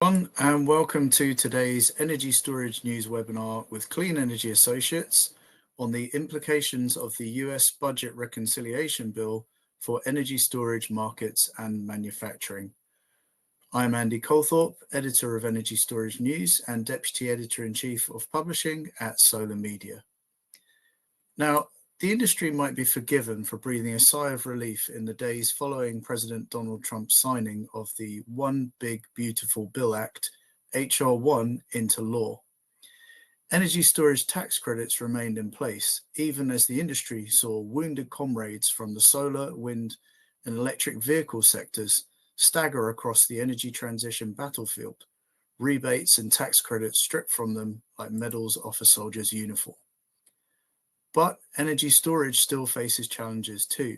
everyone, and welcome to today's Energy Storage News webinar with Clean Energy Associates on the implications of the US Budget Reconciliation Bill for energy storage markets and manufacturing. I'm Andy Colthorpe, editor of Energy Storage News and Deputy Editor-in-Chief of Publishing at Solar Media. Now, the industry might be forgiven for breathing a sigh of relief in the days following President Donald Trump's signing of the One Big Beautiful Bill Act, H.R. 1, into law. Energy storage tax credits remained in place, even as the industry saw wounded comrades from the solar, wind, and electric vehicle sectors stagger across the energy transition battlefield, rebates and tax credits stripped from them like medals off a soldier's uniform. But energy storage still faces challenges too.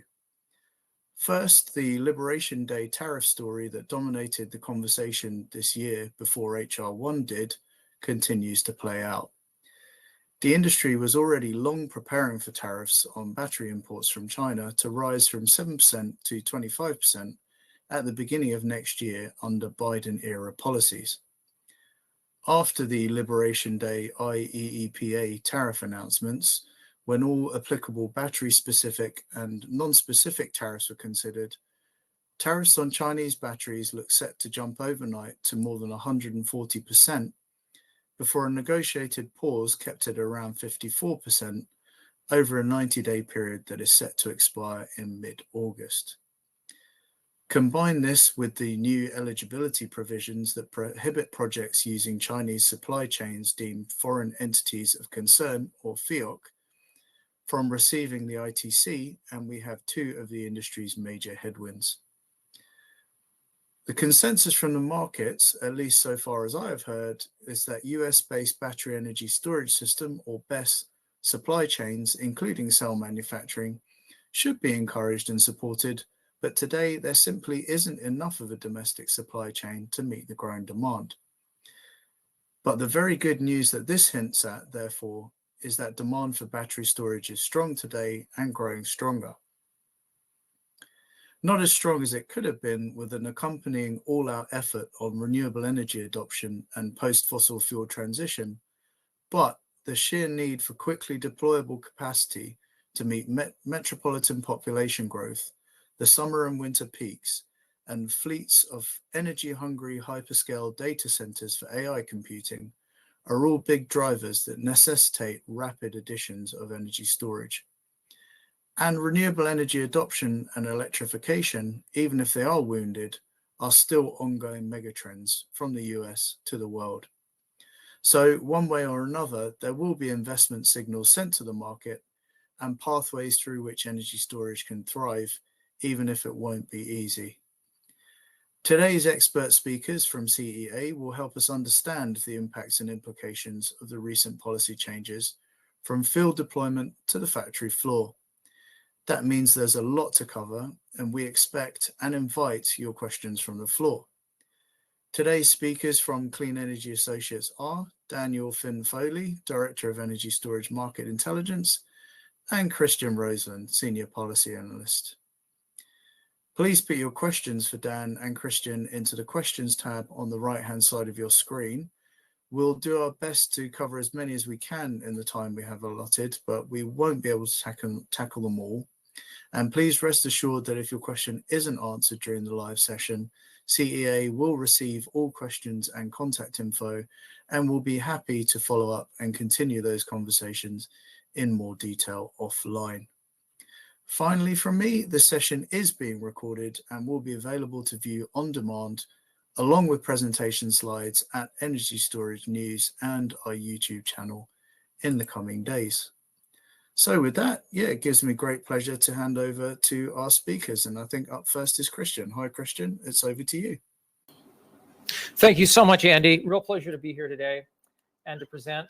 First, the Liberation Day tariff story that dominated the conversation this year before H.R. 1 did continues to play out. The industry was already long preparing for tariffs on battery imports from China to rise from 7% to 25% at the beginning of next year under Biden-era policies. After the Liberation Day IEEPA tariff announcements, when all applicable battery-specific and non-specific tariffs were considered, tariffs on Chinese batteries look set to jump overnight to more than 140%, before a negotiated pause kept it around 54% over a 90-day period that is set to expire in mid-August. Combine this with the new eligibility provisions that prohibit projects using Chinese supply chains deemed foreign entities of concern, or FEOC, from receiving the ITC, and we have two of the industry's major headwinds. The consensus from the markets, at least so far as I have heard, is that US-based battery energy storage system, or BESS, supply chains, including cell manufacturing, should be encouraged and supported, but today there simply isn't enough of a domestic supply chain to meet the growing demand. But the very good news that this hints at, therefore, is that demand for battery storage is strong today and growing stronger. Not as strong as it could have been with an accompanying all-out effort on renewable energy adoption and post-fossil fuel transition, but the sheer need for quickly deployable capacity to meet metropolitan population growth, the summer and winter peaks, and fleets of energy-hungry hyperscale data centers for AI computing are all big drivers that necessitate rapid additions of energy storage. And renewable energy adoption and electrification, even if they are wounded, are still ongoing megatrends from the US to the world. So one way or another, there will be investment signals sent to the market and pathways through which energy storage can thrive, even if it won't be easy. Today's expert speakers from CEA will help us understand the impacts and implications of the recent policy changes from field deployment to the factory floor. That means there's a lot to cover, and we expect and invite your questions from the floor. Today's speakers from Clean Energy Associates are Daniel Finn-Foley, Director of Energy Storage Market Intelligence, and Christian Roselund, Senior Policy Analyst. Please put your questions for Dan and Christian into the questions tab on the right-hand side of your screen. We'll do our best to cover as many as we can in the time we have allotted, but we won't be able to tackle them all. And please rest assured that if your question isn't answered during the live session, CEA will receive all questions and contact info, and will be happy to follow up and continue those conversations in more detail offline. Finally, from me, the session is being recorded and will be available to view on demand, along with presentation slides at Energy Storage News and our YouTube channel in the coming days. So with that, it gives me great pleasure to hand over to our speakers. And I think up first is Christian. Hi, Christian, it's over to you. Thank you so much, Andy. Real pleasure to be here today and to present.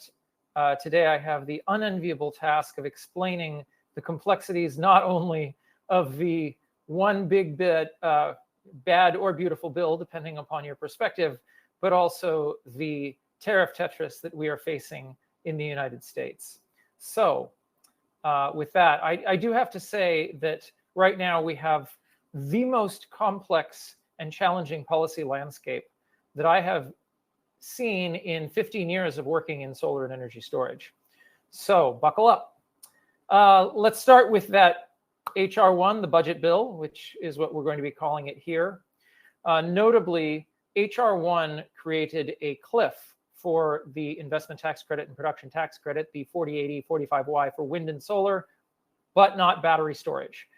Today, I have the unenviable task of explaining the complexities not only of the one big bit bad or beautiful bill, depending upon your perspective, but also the tariff Tetris that we are facing in the United States. So with that, I do have to say that right now we have the most complex and challenging policy landscape that I have seen in 15 years of working in solar and energy storage. So buckle up. Let's start with that HR1, the budget bill, which is what we're going to be calling it here. Notably, HR1 created a cliff for the investment tax credit and production tax credit, the 4080, 45Y for wind and solar, but not battery storage.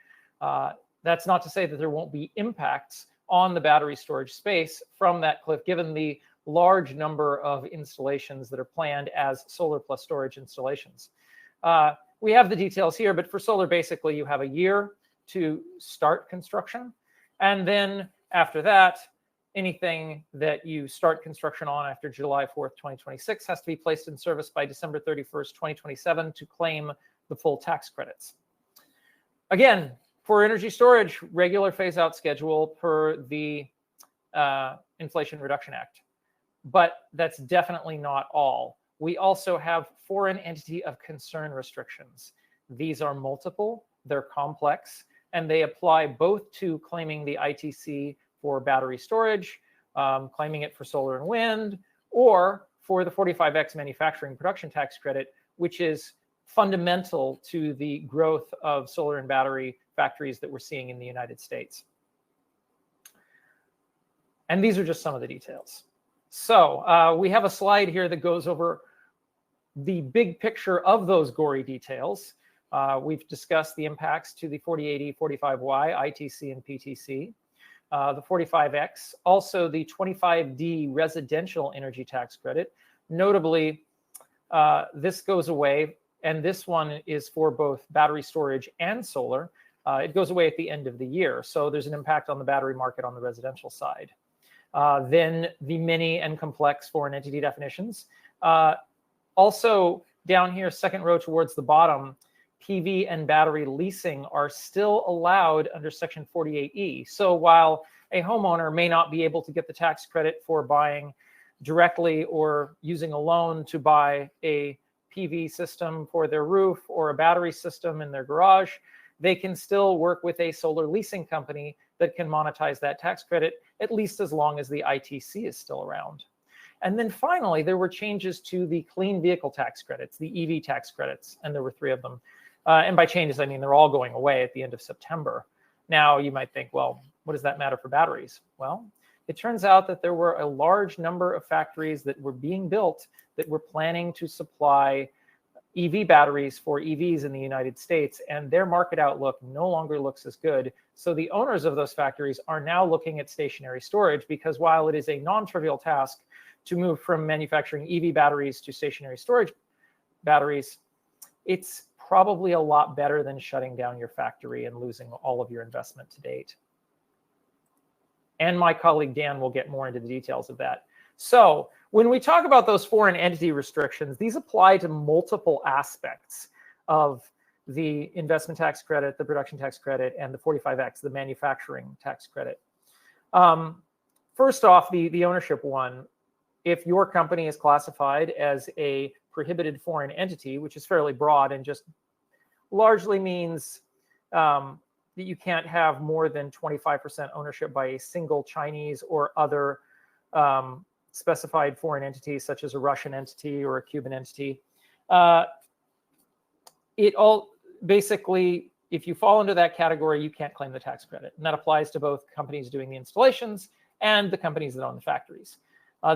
That's not to say that there won't be impacts on the battery storage space from that cliff, given the large number of installations that are planned as solar plus storage installations. We have the details here, but for solar, basically, you have a year to start construction. And then after that, anything that you start construction on after July 4th, 2026 has to be placed in service by December 31st, 2027 to claim the full tax credits. Again, for energy storage, regular phase-out schedule per the Inflation Reduction Act. But that's definitely not all. We also have foreign entity of concern restrictions. These are multiple, they're complex, and they apply both to claiming the ITC for battery storage, claiming it for solar and wind, or for the 45X manufacturing production tax credit, which is fundamental to the growth of solar and battery factories that we're seeing in the United States. And these are just some of the details. So we have a slide here that goes over the big picture of those gory details. We've discussed the impacts to the 4080, 45Y, ITC, and PTC, the 45X, also the 25D residential energy tax credit. Notably, this goes away, and this one is for both battery storage and solar. It goes away at the end of the year, so there's an impact on the battery market on the residential side. Then the many and complex foreign entity definitions. Also down here, second row towards the bottom, PV and battery leasing are still allowed under Section 48E. So while a homeowner may not be able to get the tax credit for buying directly or using a loan to buy a PV system for their roof or a battery system in their garage, they can still work with a solar leasing company that can monetize that tax credit, at least as long as the ITC is still around. And then finally, there were changes to the clean vehicle tax credits, the EV tax credits, and there were 3 of them. And by changes, I mean they're all going away at the end of September. Now, you might think, well, what does that matter for batteries? Well, it turns out that there were a large number of factories that were being built that were planning to supply EV batteries for EVs in the United States, and their market outlook no longer looks as good. So the owners of those factories are now looking at stationary storage, because while it is a non-trivial task to move from manufacturing EV batteries to stationary storage batteries, it's probably a lot better than shutting down your factory and losing all of your investment to date. And my colleague Dan will get more into the details of that. So when we talk about those foreign entity restrictions, these apply to multiple aspects of the investment tax credit, the production tax credit, and the 45X, the manufacturing tax credit. First off, the ownership one. If your company is classified as a prohibited foreign entity, which is fairly broad and just largely means that you can't have more than 25% ownership by a single Chinese or other specified foreign entity, such as a Russian entity or a Cuban entity. It all basically, if you fall into that category, you can't claim the tax credit. And that applies to both companies doing the installations and the companies that own the factories.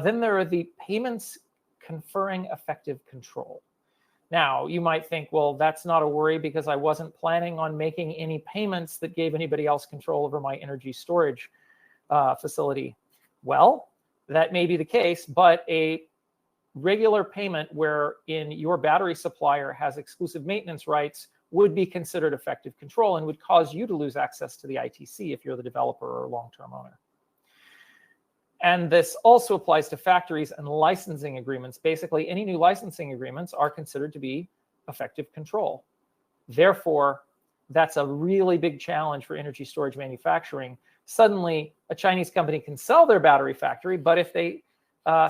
Then there are the payments conferring effective control. Now, you might think, well, that's not a worry because I wasn't planning on making any payments that gave anybody else control over my energy storage facility. Well, that may be the case, but a regular payment wherein your battery supplier has exclusive maintenance rights would be considered effective control and would cause you to lose access to the ITC if you're the developer or long-term owner. And this also applies to factories and licensing agreements. Basically, any new licensing agreements are considered to be effective control. Therefore, that's a really big challenge for energy storage manufacturing. Suddenly, a Chinese company can sell their battery factory, but if they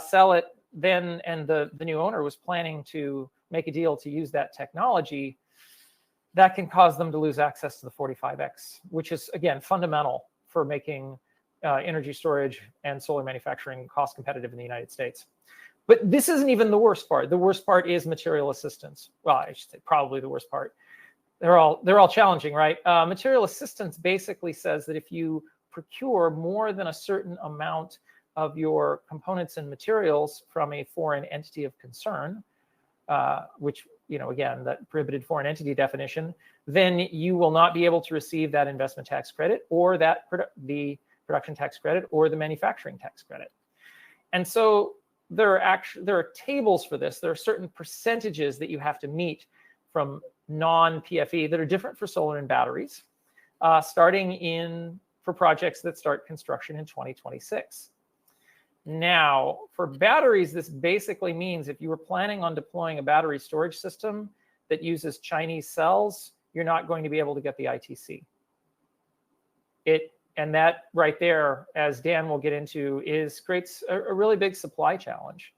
sell it then and the new owner was planning to make a deal to use that technology, that can cause them to lose access to the 45X, which is, again, fundamental for making energy storage and solar manufacturing cost competitive in the United States. But this isn't even the worst part. The worst part is material assistance. Well, I should say probably the worst part. They're all challenging, right? Material assistance basically says that if you procure more than a certain amount of your components and materials from a foreign entity of concern, which, again, that prohibited foreign entity definition, then you will not be able to receive that investment tax credit or the production tax credit or the manufacturing tax credit. And so there are tables for this. There are certain percentages that you have to meet from non-PFE that are different for solar and batteries, starting for projects that start construction in 2026. Now, for batteries, this basically means if you were planning on deploying a battery storage system that uses Chinese cells, you're not going to be able to get the ITC. And that right there, as Dan will get into, creates a really big supply challenge.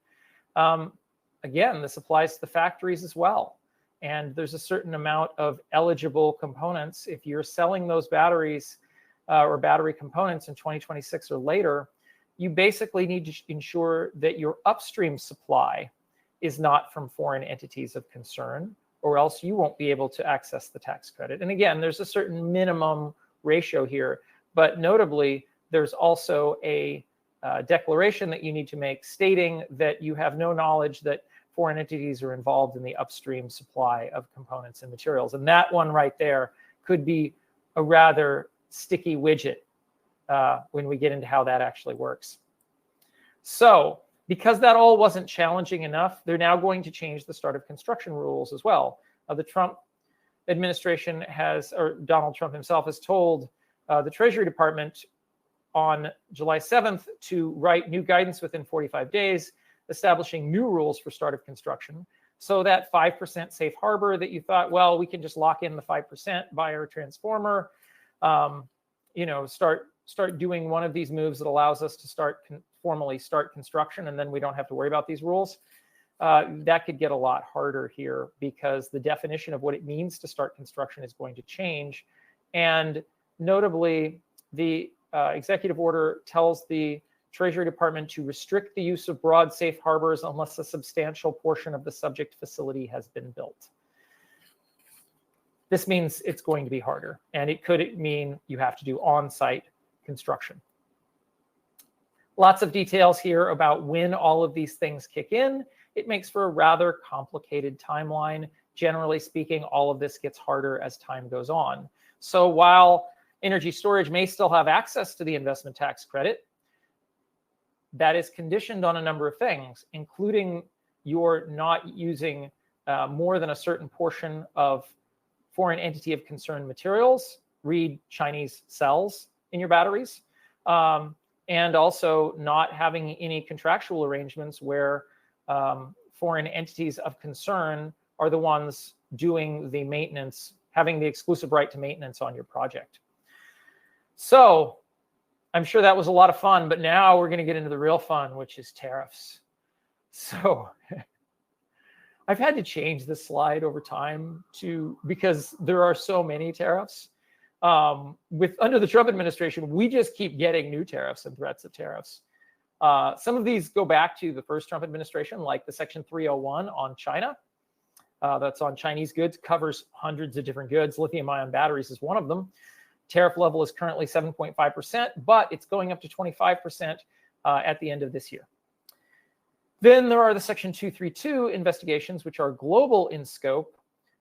Again, this applies to the factories as well. And there's a certain amount of eligible components. If you're selling those batteries or battery components in 2026 or later, you basically need to ensure that your upstream supply is not from foreign entities of concern, or else you won't be able to access the tax credit. And again, there's a certain minimum ratio here, but notably, there's also a declaration that you need to make stating that you have no knowledge that foreign entities are involved in the upstream supply of components and materials. And that one right there could be a rather sticky widget when we get into how that actually works. So because that all wasn't challenging enough, they're now going to change the start of construction rules as well. The Trump administration or Donald Trump himself has told the Treasury Department on July 7th to write new guidance within 45 days, establishing new rules for start of construction. So that 5% safe harbor that you thought, well, we can just lock in the 5%, buy our transformer, start doing one of these moves that allows us to formally start construction, and then we don't have to worry about these rules. That could get a lot harder here because the definition of what it means to start construction is going to change. And notably, the executive order tells the Treasury Department to restrict the use of broad safe harbors unless a substantial portion of the subject facility has been built. This means it's going to be harder, and it could mean you have to do on-site construction. Lots of details here about when all of these things kick in. It makes for a rather complicated timeline. Generally speaking, all of this gets harder as time goes on. So while energy storage may still have access to the investment tax credit, that is conditioned on a number of things, including you're not using more than a certain portion of foreign entity of concern materials, read Chinese cells in your batteries, and also not having any contractual arrangements where foreign entities of concern are the ones doing the maintenance, having the exclusive right to maintenance on your project. So I'm sure that was a lot of fun, but now we're going to get into the real fun, which is tariffs. So I've had to change this slide over time because there are so many tariffs. Under the Trump administration, we just keep getting new tariffs and threats of tariffs. Some of these go back to the first Trump administration, like the Section 301 on China. That's on Chinese goods, covers hundreds of different goods. Lithium-ion batteries is one of them. Tariff level is currently 7.5%, but it's going up to 25% at the end of this year. Then there are the Section 232 investigations, which are global in scope.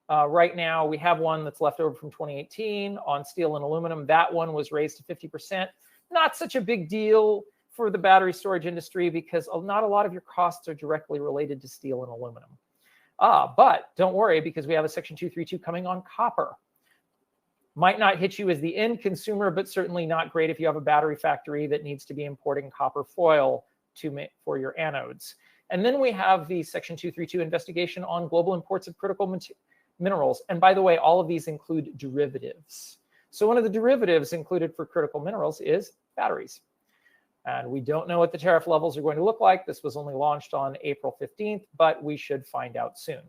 Right now, we have one that's left over from 2018 on steel and aluminum. That one was raised to 50%. Not such a big deal for the battery storage industry because not a lot of your costs are directly related to steel and aluminum. But don't worry, because we have a Section 232 coming on copper. Might not hit you as the end consumer, but certainly not great if you have a battery factory that needs to be importing copper foil for your anodes. And then we have the Section 232 investigation on global imports of critical minerals. And by the way, all of these include derivatives. So one of the derivatives included for critical minerals is batteries. And we don't know what the tariff levels are going to look like. This was only launched on April 15th, but we should find out soon.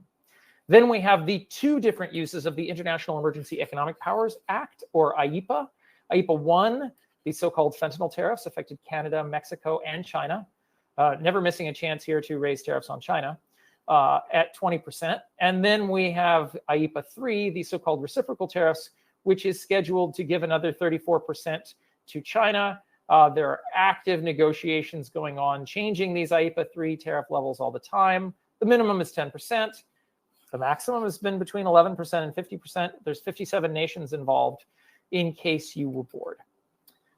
Then we have the two different uses of the International Emergency Economic Powers Act, or IEPA. IEPA 1 These so-called fentanyl tariffs affected Canada, Mexico, and China, never missing a chance here to raise tariffs on China at 20%. And then we have IEEPA 3, the so-called reciprocal tariffs, which is scheduled to give another 34% to China. There are active negotiations going on, changing these IEEPA 3 tariff levels all the time. The minimum is 10%. The maximum has been between 11% and 50%. There's 57 nations involved, in case you were bored.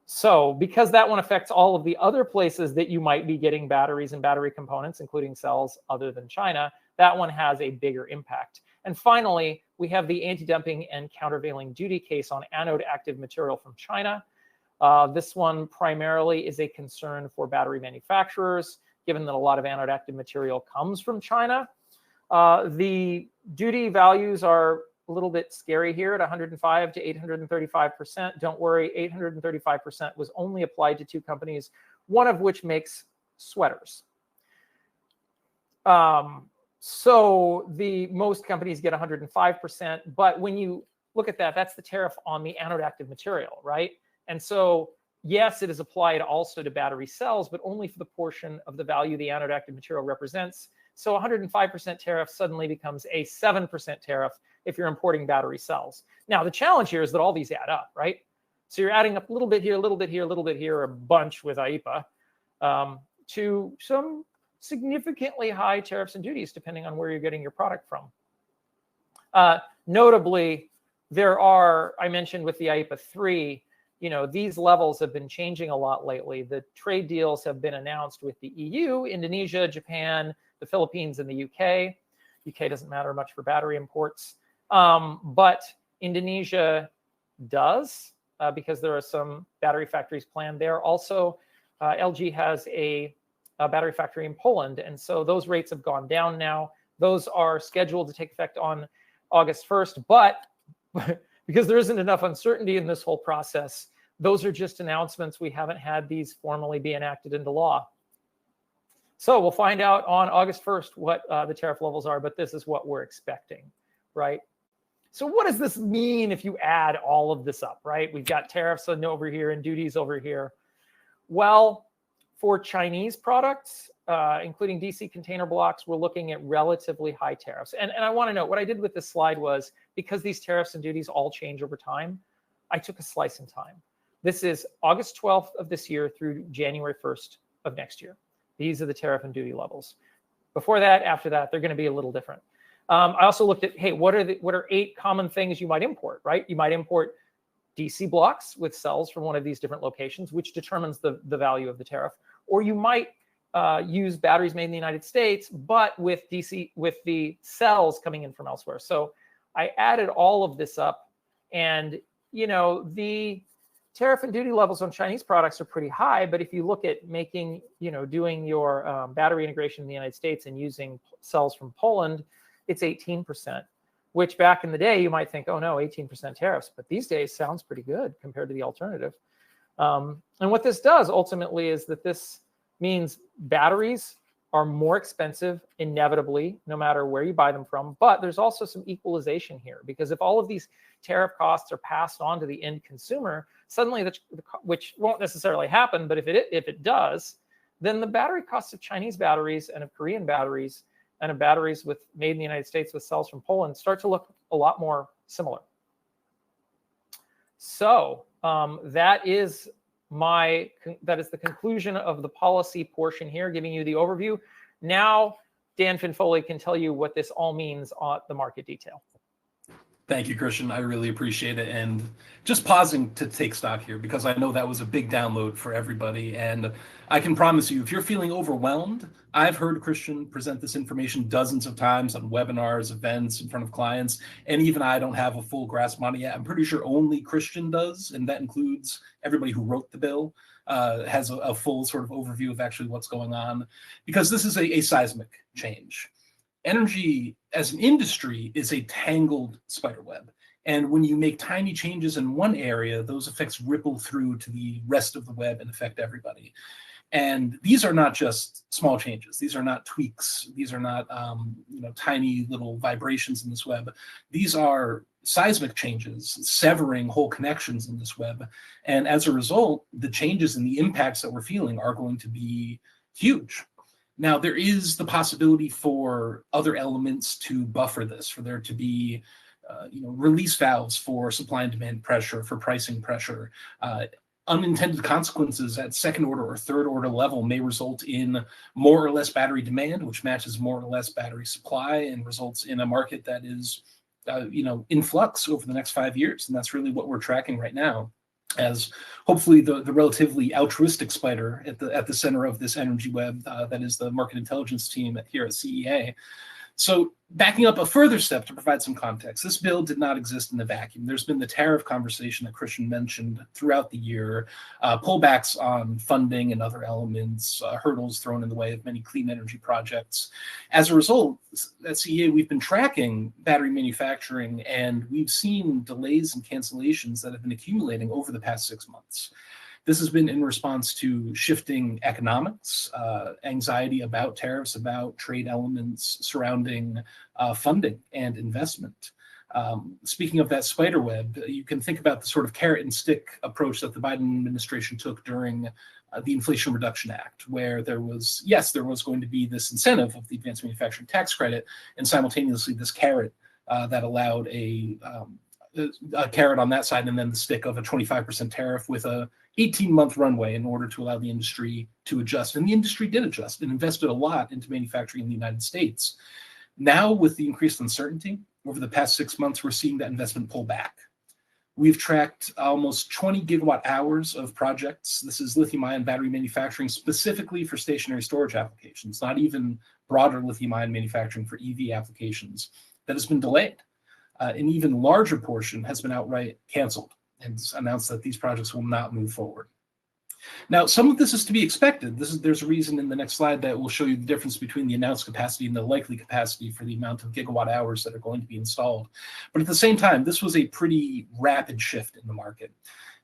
So because that one affects all of the other places that you might be getting batteries and battery components, including cells other than China, that one has a bigger impact. And finally, we have the anti-dumping and countervailing duty case on anode active material from China. This one primarily is a concern for battery manufacturers, given that a lot of anode active material comes from China. The duty values are a little bit scary here at 105 to 835%. Don't worry, 835% was only applied to 2 companies, one of which makes sweaters. So the most companies get 105%, but when you look at that, that's the tariff on the anode active material, right? And so yes, it is applied also to battery cells, but only for the portion of the value the anode active material represents. So 105% tariff suddenly becomes a 7% tariff if you're importing battery cells. Now, the challenge here is that all these add up, right? So you're adding up a little bit here, a little bit here, a little bit here, a bunch with IEEPA to some significantly high tariffs and duties, depending on where you're getting your product from. Notably, there are, I mentioned with the IEEPA 3, these levels have been changing a lot lately. The trade deals have been announced with the EU, Indonesia, Japan, the Philippines, and the UK. UK doesn't matter much for battery imports, but Indonesia does because there are some battery factories planned there. Also, LG has a battery factory in Poland, and so those rates have gone down now. Those are scheduled to take effect on August 1st, but because there isn't enough uncertainty in this whole process, those are just announcements. We haven't had these formally be enacted into law. So we'll find out on August 1st what the tariff levels are, but this is what we're expecting, right? So what does this mean if you add all of this up, right? We've got tariffs over here and duties over here. Well, for Chinese products, including DC container blocks, we're looking at relatively high tariffs. And I want to note, what I did with this slide was, because these tariffs and duties all change over time, I took a slice in time. This is August 12th of this year through January 1st of next year. These are the tariff and duty levels. Before that, after that, they're going to be a little different. I also looked at, hey, what are 8 common things you might import, right? You might import DC blocks with cells from one of these different locations, which determines the value of the tariff. Or you might use batteries made in the United States, but with the cells coming in from elsewhere. So I added all of this up, and the tariff and duty levels on Chinese products are pretty high. But if you look at making, doing your battery integration in the United States and using cells from Poland, it's 18%, which back in the day you might think, oh no, 18% tariffs, but these days sounds pretty good compared to the alternative. And what this does ultimately is that this means batteries are more expensive inevitably, no matter where you buy them from. But there's also some equalization here, because if all of these tariff costs are passed on to the end consumer, suddenly, which won't necessarily happen, but if it does, then the battery costs of Chinese batteries and of Korean batteries and of batteries made in the United States with cells from Poland start to look a lot more similar. So that is the conclusion of the policy portion here, giving you the overview. Now, Dan Finn-Foley can tell you what this all means on the market detail. Thank you, Christian. I really appreciate it. And just pausing to take stock here, because I know that was a big download for everybody. And I can promise you, if you're feeling overwhelmed, I've heard Christian present this information dozens of times on webinars, events, in front of clients, and even I don't have a full grasp on it yet. I'm pretty sure only Christian does, and that includes everybody who wrote the bill, has a full sort of overview of actually what's going on, because this is a seismic change. Energy as an industry is a tangled spider web. And when you make tiny changes in one area, those effects ripple through to the rest of the web and affect everybody. And these are not just small changes. These are not tweaks. These are not tiny little vibrations in this web. These are seismic changes, severing whole connections in this web. And as a result, the changes and the impacts that we're feeling are going to be huge. Now, there is the possibility for other elements to buffer this, for there to be release valves for supply and demand pressure, for pricing pressure. Unintended consequences at second order or third order level may result in more or less battery demand, which matches more or less battery supply and results in a market that is in flux over the next 5 years. And that's really what we're tracking right now, as hopefully the relatively altruistic spider at the center of this energy web that is the market intelligence team here at CEA. So backing up a further step to provide some context, this bill did not exist in a vacuum. There's been the tariff conversation that Christian mentioned throughout the year, pullbacks on funding and other elements, hurdles thrown in the way of many clean energy projects. As a result, at CEA, we've been tracking battery manufacturing, and we've seen delays and cancellations that have been accumulating over the past 6 months. This has been in response to shifting economics, anxiety about tariffs, about trade elements surrounding funding and investment. Speaking of that spider web, you can think about the sort of carrot and stick approach that the Biden administration took during the Inflation Reduction Act, where there was going to be this incentive of the advanced manufacturing tax credit, and simultaneously this carrot that allowed a carrot on that side, and then the stick of a 25% tariff with a 18-month runway in order to allow the industry to adjust. And the industry did adjust and invested a lot into manufacturing in the United States. Now, with the increased uncertainty over the past 6 months, we're seeing that investment pull back. We've tracked almost 20 gigawatt hours of projects. This is lithium-ion battery manufacturing specifically for stationary storage applications, not even broader lithium-ion manufacturing for EV applications, that has been delayed. An even larger portion has been outright canceled and announced that these projects will not move forward. Now, some of this is to be expected. There's a reason in the next slide that will show you the difference between the announced capacity and the likely capacity for the amount of gigawatt hours that are going to be installed. But at the same time, this was a pretty rapid shift in the market.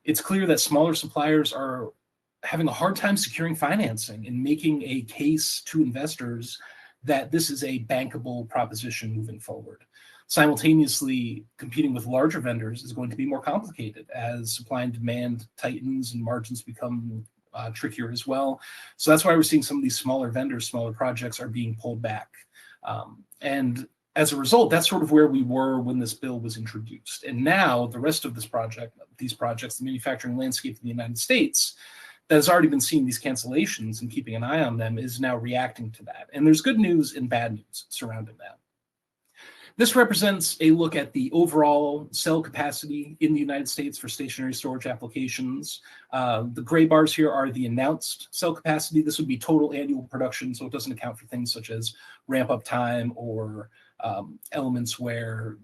It's clear that smaller suppliers are having a hard time securing financing and making a case to investors that this is a bankable proposition moving forward. Simultaneously, competing with larger vendors is going to be more complicated as supply and demand tightens and margins become trickier as well. So that's why we're seeing some of these smaller vendors, smaller projects are being pulled back. And as a result, that's sort of where we were when this bill was introduced. And now the rest of these projects, the manufacturing landscape in the United States, that has already been seeing these cancellations and keeping an eye on them, is now reacting to that. And there's good news and bad news surrounding that. This represents a look at the overall cell capacity in the United States for stationary storage applications. The gray bars here are the announced cell capacity. This would be total annual production, so it doesn't account for things such as ramp-up time or elements where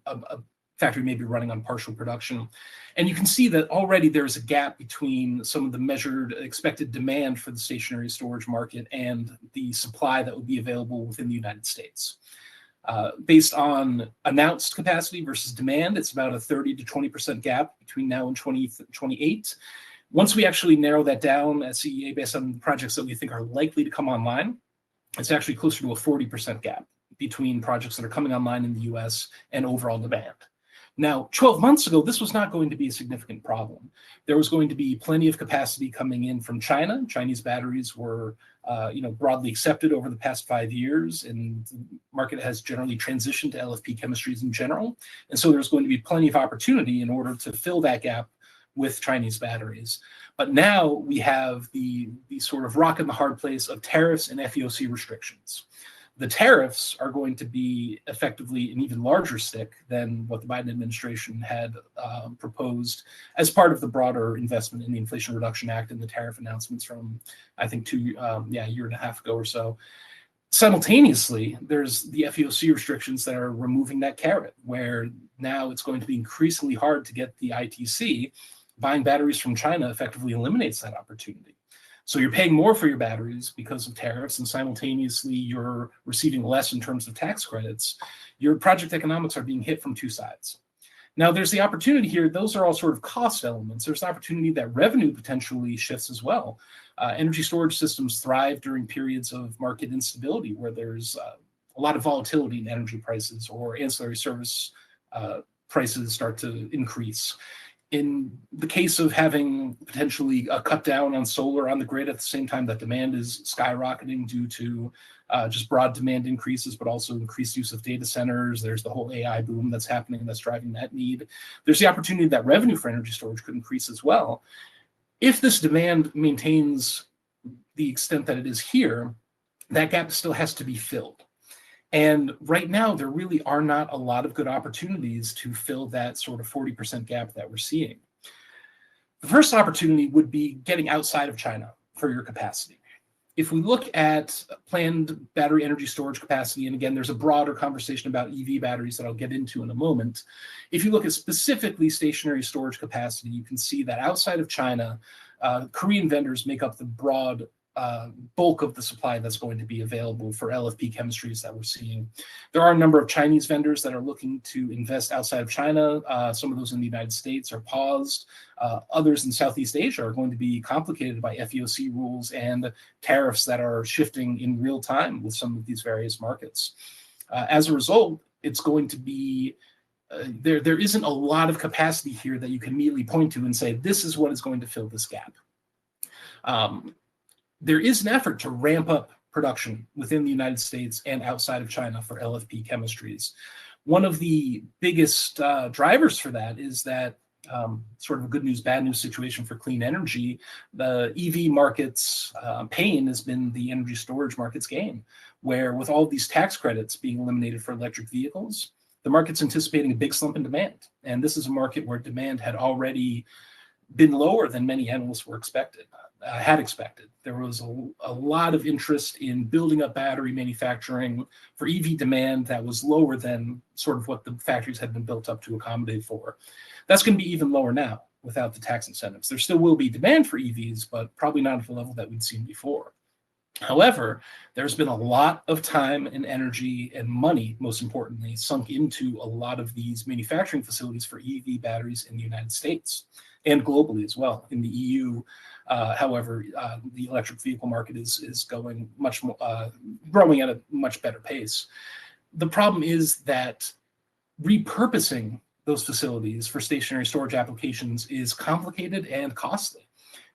a factory may be running on partial production. And you can see that already there's a gap between some of the measured expected demand for the stationary storage market and the supply that would be available within the United States. Based on announced capacity versus demand, it's about a 30 to 20% gap between now and 2028. Once we actually narrow that down at CEA based on projects that we think are likely to come online, it's actually closer to a 40% gap between projects that are coming online in the US and overall demand. Now, 12 months ago, this was not going to be a significant problem. There was going to be plenty of capacity coming in from China. Chinese batteries were broadly accepted over the past 5 years, and the market has generally transitioned to LFP chemistries in general. And so there's going to be plenty of opportunity in order to fill that gap with Chinese batteries. But now we have the sort of rock in the hard place of tariffs and FEOC restrictions. The tariffs are going to be effectively an even larger stick than what the Biden administration had proposed as part of the broader investment in the Inflation Reduction Act and the tariff announcements from, I think, a year and a half ago or so. Simultaneously, there's the FEOC restrictions that are removing that carrot, where now it's going to be increasingly hard to get the ITC. Buying batteries from China effectively eliminates that opportunity. So you're paying more for your batteries because of tariffs, and simultaneously you're receiving less in terms of tax credits. Your project economics are being hit from two sides. Now, there's the opportunity here. Those are all sort of cost elements. There's an opportunity that revenue potentially shifts as well. Energy storage systems thrive during periods of market instability where there's a lot of volatility in energy prices or ancillary service prices start to increase. In the case of having potentially a cut down on solar on the grid at the same time that demand is skyrocketing due to just broad demand increases, but also increased use of data centers. There's the whole AI boom that's happening that's driving that need. There's the opportunity that revenue for energy storage could increase as well. If this demand maintains the extent that it is here, that gap still has to be filled. And right now, there really are not a lot of good opportunities to fill that sort of 40% gap that we're seeing. The first opportunity would be getting outside of China for your capacity. If we look at planned battery energy storage capacity, and again, there's a broader conversation about EV batteries that I'll get into in a moment. If you look at specifically stationary storage capacity, you can see that outside of China, Korean vendors make up the broad bulk of the supply that's going to be available for LFP chemistries that we're seeing. There are a number of Chinese vendors that are looking to invest outside of China. Some of those in the United States are paused. Others in Southeast Asia are going to be complicated by FEOC rules and tariffs that are shifting in real time with some of these various markets. As a result, it's going to be there isn't a lot of capacity here that you can immediately point to and say, this is what is going to fill this gap. There is an effort to ramp up production within the United States and outside of China for LFP chemistries. One of the biggest drivers for that is that sort of a good news, bad news situation for clean energy. The EV market's pain has been the energy storage market's gain, where with all of these tax credits being eliminated for electric vehicles, the market's anticipating a big slump in demand. And this is a market where demand had already been lower than many analysts had expected. There was a lot of interest in building up battery manufacturing for EV demand that was lower than sort of what the factories had been built up to accommodate for. That's going to be even lower now without the tax incentives. There still will be demand for EVs, but probably not at the level that we'd seen before. However, there's been a lot of time and energy and money, most importantly, sunk into a lot of these manufacturing facilities for EV batteries in the United States and globally as well. In the EU, however, the electric vehicle market is going much more, growing at a much better pace. The problem is that repurposing those facilities for stationary storage applications is complicated and costly.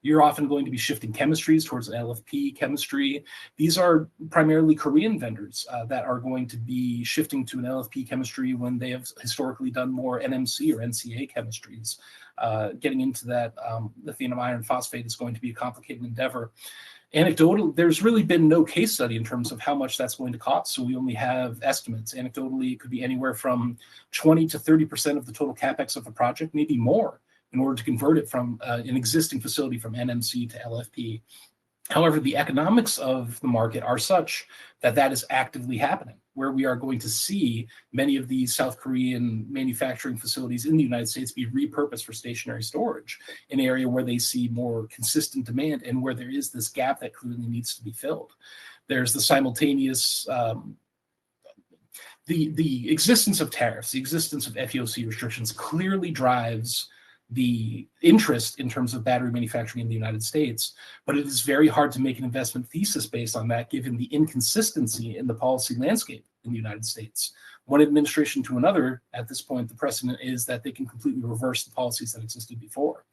You're often going to be shifting chemistries towards an LFP chemistry. These are primarily Korean vendors that are going to be shifting to an LFP chemistry when they have historically done more NMC or NCA chemistries. Getting into that lithium iron phosphate is going to be a complicated endeavor. Anecdotally, there's really been no case study in terms of how much that's going to cost, so we only have estimates. Anecdotally, it could be anywhere from 20 to 30% of the total capex of a project, maybe more, in order to convert it from an existing facility from NMC to LFP. However, the economics of the market are such that that is actively happening, where we are going to see many of these South Korean manufacturing facilities in the United States be repurposed for stationary storage, an area where they see more consistent demand and where there is this gap that clearly needs to be filled. There's the simultaneous the existence of tariffs, the existence of FEOC restrictions clearly drives the interest in terms of battery manufacturing in the United States, but it is very hard to make an investment thesis based on that, given the inconsistency in the policy landscape in the United States. One administration to another, at this point, the precedent is that they can completely reverse the policies that existed before.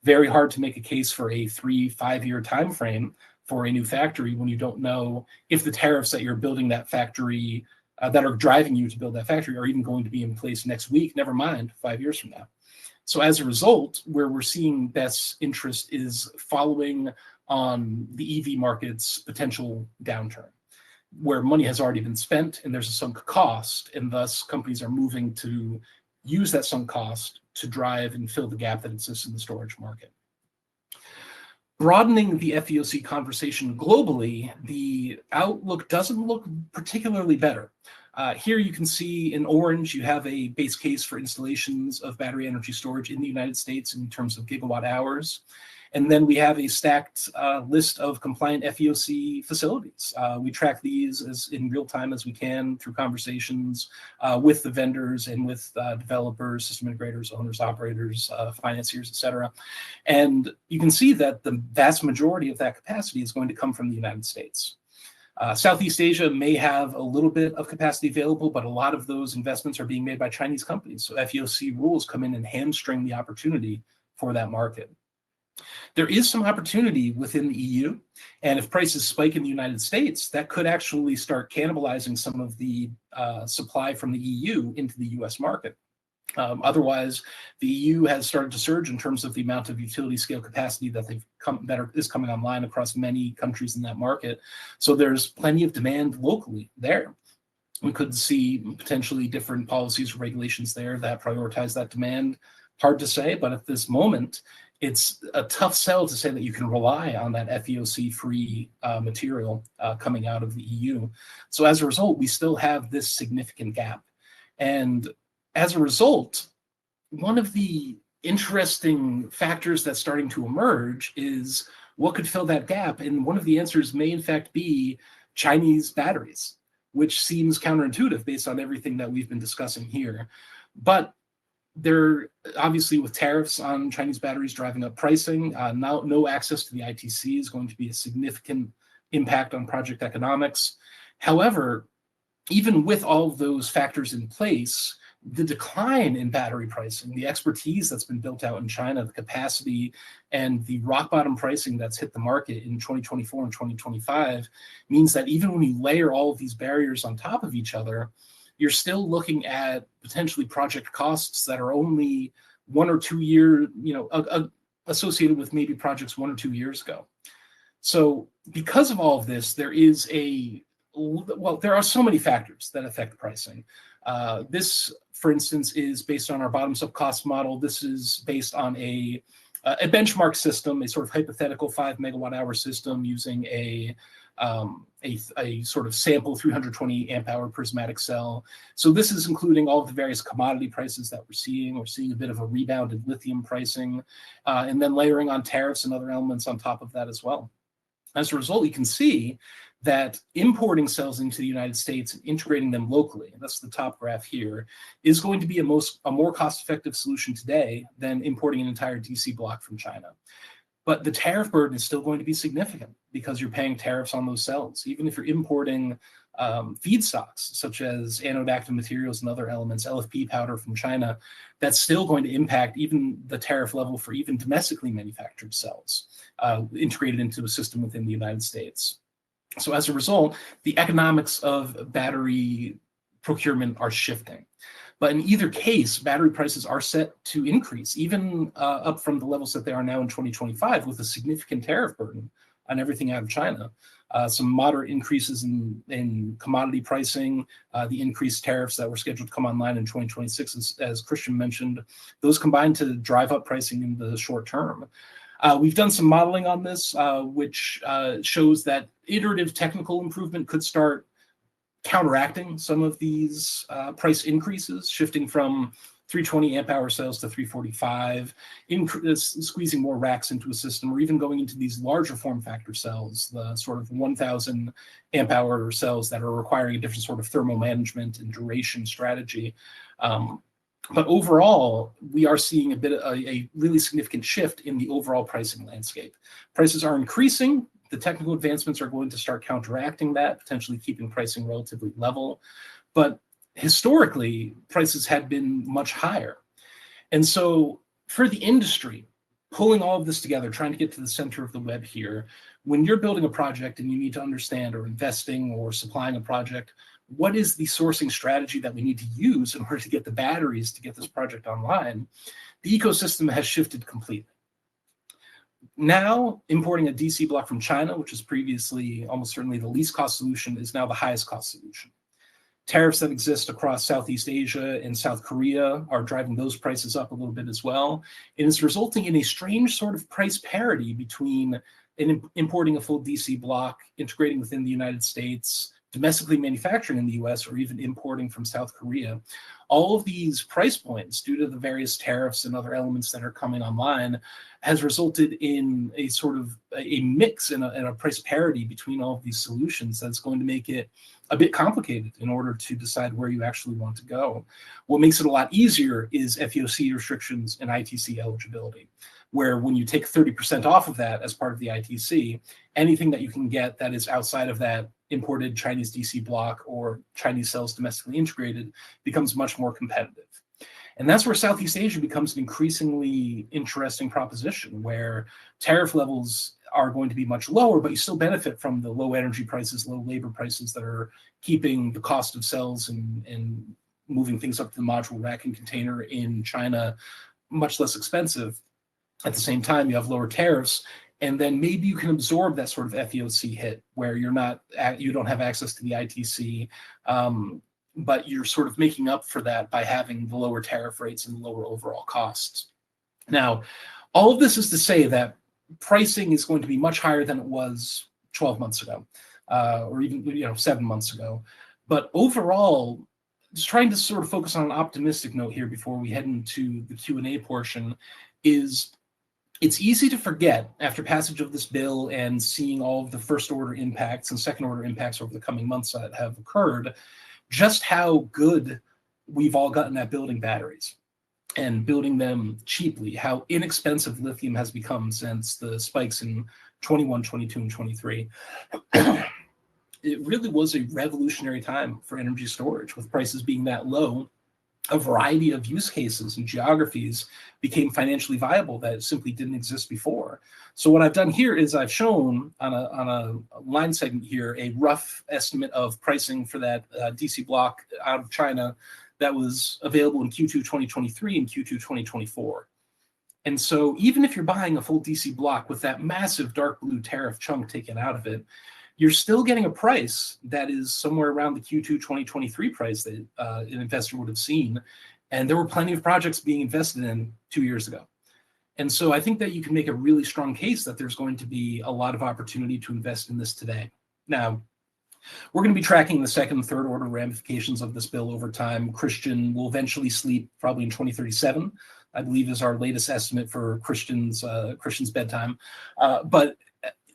Very hard to make a case for a 3-5 year time frame for a new factory when you don't know if the tariffs that you're building that factory, that are driving you to build that factory, are even going to be in place next week, never mind 5 years from now. So as a result, where we're seeing best interest is following on the EV market's potential downturn, where money has already been spent and there's a sunk cost, and thus companies are moving to use that sunk cost to drive and fill the gap that exists in the storage market. Broadening the FEOC conversation globally, the outlook doesn't look particularly better. Here you can see in orange, you have a base case for installations of battery energy storage in the United States in terms of gigawatt hours. And then we have a stacked list of compliant FEOC facilities. We track these as in real time as we can through conversations with the vendors and with developers, system integrators, owners, operators, financiers, et cetera. And you can see that the vast majority of that capacity is going to come from the United States. Southeast Asia may have a little bit of capacity available, but a lot of those investments are being made by Chinese companies. So FEOC rules come in and hamstring the opportunity for that market. There is some opportunity within the EU, and if prices spike in the United States, that could actually start cannibalizing some of the supply from the EU into the US market. Otherwise, the EU has started to surge in terms of the amount of utility scale capacity that is coming online across many countries in that market. So there's plenty of demand locally there. We could see potentially different policies or regulations there that prioritize that demand. Hard to say, but at this moment, it's a tough sell to say that you can rely on that FEOC-free material coming out of the EU. So as a result, we still have this significant gap. And as a result, one of the interesting factors that's starting to emerge is what could fill that gap. And one of the answers may in fact be Chinese batteries, which seems counterintuitive based on everything that we've been discussing here. But they're obviously, with tariffs on Chinese batteries driving up pricing, now no access to the ITC is going to be a significant impact on project economics. However, even with all of those factors in place, the decline in battery pricing, the expertise that's been built out in China, the capacity and the rock bottom pricing that's hit the market in 2024 and 2025 means that even when you layer all of these barriers on top of each other, you're still looking at potentially project costs that are only 1 or 2 year, associated with maybe projects 1 or 2 years ago. So because of all of this, there are so many factors that affect pricing. This, for instance, is based on our bottoms-up cost model. This is based on a benchmark system, a sort of hypothetical 5 megawatt hour system using a sort of sample 320 amp hour prismatic cell. So this is including all of the various commodity prices that we're seeing. We're seeing a bit of a rebound in lithium pricing, and then layering on tariffs and other elements on top of that as well. As a result, you can see that importing cells into the United States and integrating them locally, and that's the top graph here, is going to be a more cost-effective solution today than importing an entire DC block from China. But the tariff burden is still going to be significant because you're paying tariffs on those cells. Even if you're importing feedstocks, such as anode active materials and other elements, LFP powder from China, that's still going to impact even the tariff level for even domestically manufactured cells integrated into a system within the United States. So as a result, the economics of battery procurement are shifting. But in either case, battery prices are set to increase, even up from the levels that they are now in 2025, with a significant tariff burden on everything out of China. Some moderate increases in commodity pricing, the increased tariffs that were scheduled to come online in 2026, as Christian mentioned, those combine to drive up pricing in the short term. We've done some modeling on this, which shows that iterative technical improvement could start counteracting some of these price increases, shifting from 320 amp hour cells to 345, squeezing more racks into a system, or even going into these larger form factor cells, the sort of 1,000 amp hour cells that are requiring a different sort of thermal management and duration strategy. But overall, we are seeing a really significant shift in the overall pricing landscape. Prices are increasing. The technical advancements are going to start counteracting that, potentially keeping pricing relatively level. But historically, prices had been much higher. And so for the industry, pulling all of this together, trying to get to the center of the web here, when you're building a project and you need to understand, or investing or supplying a project, what is the sourcing strategy that we need to use in order to get the batteries to get this project online? The ecosystem has shifted completely. Now, importing a DC block from China, which was previously almost certainly the least cost solution, is now the highest cost solution. Tariffs that exist across Southeast Asia and South Korea are driving those prices up a little bit as well. And it's resulting in a strange sort of price parity between importing a full DC block, integrating within the United States, domestically manufacturing in the US, or even importing from South Korea. all of these price points, due to the various tariffs and other elements that are coming online, has resulted in a sort of a mix and a price parity between all of these solutions that's going to make it a bit complicated in order to decide where you actually want to go. What makes it a lot easier is FEOC restrictions and ITC eligibility, where when you take 30% off of that as part of the ITC, anything that you can get that is outside of that imported Chinese DC block or Chinese cells domestically integrated becomes much more competitive. And that's where Southeast Asia becomes an increasingly interesting proposition, where tariff levels are going to be much lower, but you still benefit from the low energy prices, low labor prices that are keeping the cost of cells and moving things up to the module rack and container in China much less expensive. At the same time, you have lower tariffs, and then maybe you can absorb that sort of FEOC hit where you don't have access to the ITC, but you're sort of making up for that by having the lower tariff rates and lower overall costs. Now, all of this is to say that pricing is going to be much higher than it was 12 months ago, or even 7 months ago. But overall, just trying to sort of focus on an optimistic note here before we head into the Q&A portion, is it's easy to forget after passage of this bill and seeing all of the first order impacts and second order impacts over the coming months that have occurred, just how good we've all gotten at building batteries and building them cheaply, how inexpensive lithium has become since the spikes in 21, 22, and 23. It really was a revolutionary time for energy storage. With prices being that low, a variety of use cases and geographies became financially viable that simply didn't exist before. So what I've done here is I've shown on a line segment here a rough estimate of pricing for that DC block out of China that was available in Q2 2023 and Q2 2024. And so even if you're buying a full DC block with that massive dark blue tariff chunk taken out of it, you're still getting a price that is somewhere around the Q2 2023 price that an investor would have seen. And there were plenty of projects being invested in 2 years ago. And so I think that you can make a really strong case that there's going to be a lot of opportunity to invest in this today. Now, we're going to be tracking the second and third order ramifications of this bill over time. Christian will eventually sleep probably in 2037, I believe is our latest estimate for Christian's bedtime. But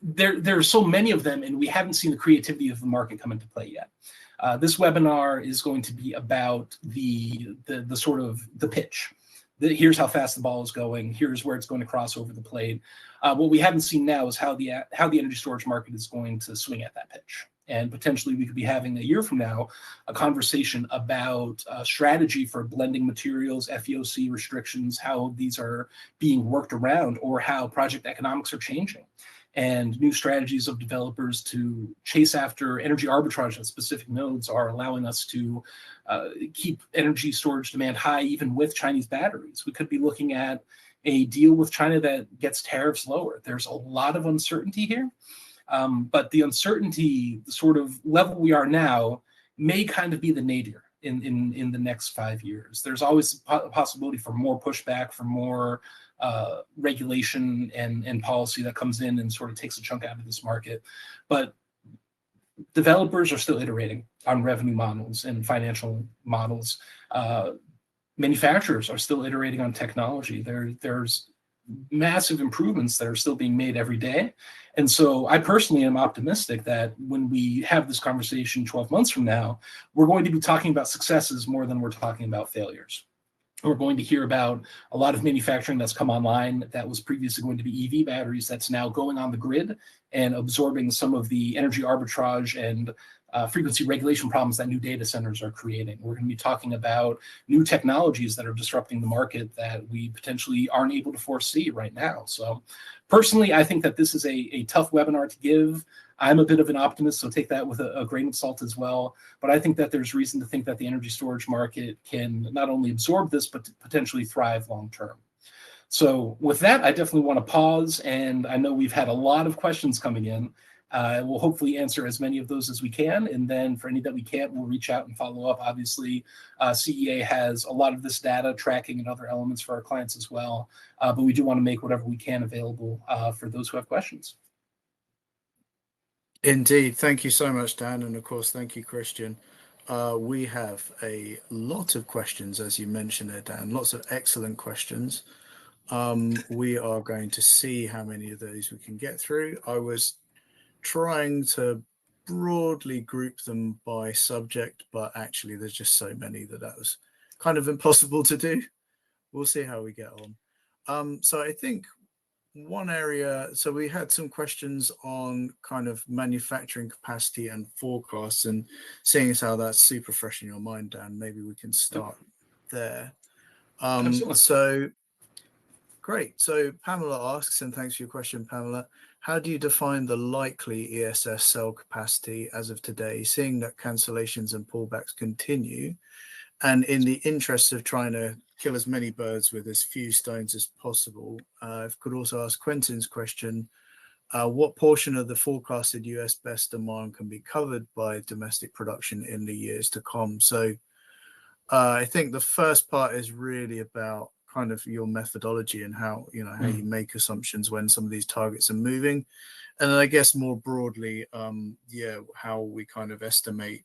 there are so many of them, and we haven't seen the creativity of the market come into play yet. This webinar is going to be about the sort of the pitch. Here's how fast the ball is going. Here's where it's going to cross over the plate. What we haven't seen now is how the energy storage market is going to swing at that pitch. And potentially we could be having a year from now a conversation about strategy for blending materials, FEOC restrictions, how these are being worked around, or how project economics are changing, and new strategies of developers to chase after energy arbitrage at specific nodes are allowing us to keep energy storage demand high even with Chinese batteries. We could be looking at a deal with China that gets tariffs lower. There's a lot of uncertainty here. But the uncertainty, the sort of level we are now, may kind of be the nadir in the next 5 years. There's always a possibility for more pushback, for more regulation and policy that comes in and sort of takes a chunk out of this market. But developers are still iterating on revenue models and financial models. Manufacturers are still iterating on technology. There's massive improvements that are still being made every day. And so I personally am optimistic that when we have this conversation 12 months from now, we're going to be talking about successes more than we're talking about failures. We're going to hear about a lot of manufacturing that's come online that was previously going to be EV batteries that's now going on the grid and absorbing some of the energy arbitrage and frequency regulation problems that new data centers are creating. We're going to be talking about new technologies that are disrupting the market that we potentially aren't able to foresee right now. So personally, I think that this is a tough webinar to give. I'm a bit of an optimist, so take that with a grain of salt as well. But I think that there's reason to think that the energy storage market can not only absorb this, but potentially thrive long term. So with that, I definitely want to pause. And I know we've had a lot of questions coming in. We'll hopefully answer as many of those as we can. And then for any that we can't, we'll reach out and follow up. Obviously, CEA has a lot of this data tracking and other elements for our clients as well. But we do want to make whatever we can available for those who have questions. Indeed. Thank you so much, Dan. And of course, thank you, Christian. we have a lot of questions, as you mentioned there, Dan, lots of excellent questions. We are going to see how many of those we can get through. I was trying to broadly group them by subject, but actually there's just so many that was kind of impossible to do. We'll see how we get on. So I think one area, so we had some questions on kind of manufacturing capacity and forecasts, and seeing as how that's super fresh in your mind, Dan, maybe we can start there. So great. So Pamela asks, and thanks for your question, Pamela, how do you define the likely ESS cell capacity as of today, seeing that cancellations and pullbacks continue? And in the interest of trying to kill as many birds with as few stones as possible, I could also ask Quentin's question, what portion of the forecasted US BESS demand can be covered by domestic production in the years to come? So I think the first part is really about kind of your methodology and how you make assumptions when some of these targets are moving. And then I guess more broadly, how we kind of estimate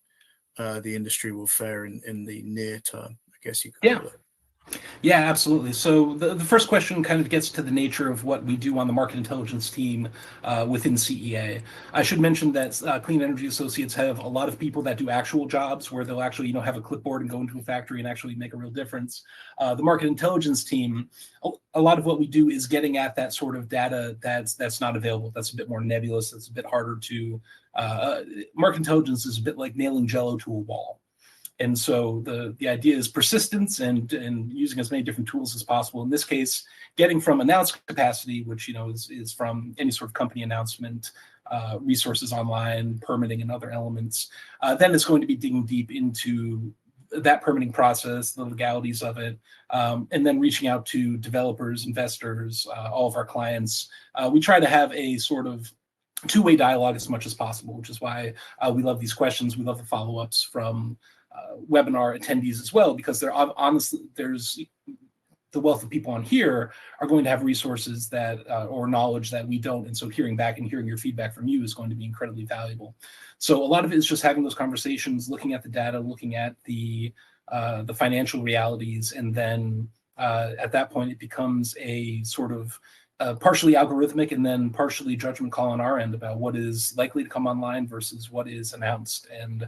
the industry will fare in the near term, I guess you could call it. Yeah, absolutely. So the first question kind of gets to the nature of what we do on the market intelligence team within CEA. I should mention that Clean Energy Associates have a lot of people that do actual jobs where they'll actually have a clipboard and go into a factory and actually make a real difference. The market intelligence team, a lot of what we do is getting at that sort of data that's not available. That's a bit more nebulous. That's a bit harder to. Market intelligence is a bit like nailing Jello to a wall. And so the idea is persistence and using as many different tools as possible. In this case, getting from announced capacity, which is from any sort of company announcement, resources online, permitting, and other elements. Then it's going to be digging deep into that permitting process, the legalities of it, and then reaching out to developers, investors, all of our clients. We try to have a sort of two-way dialogue as much as possible, which is why we love these questions. We love the follow-ups from webinar attendees as well, because there's the wealth of people on here are going to have resources that or knowledge that we don't, and so hearing back and hearing your feedback from you is going to be incredibly valuable. So a lot of it is just having those conversations, looking at the data, looking at the financial realities, and then at that point it becomes a sort of partially algorithmic and then partially judgment call on our end about what is likely to come online versus what is announced, and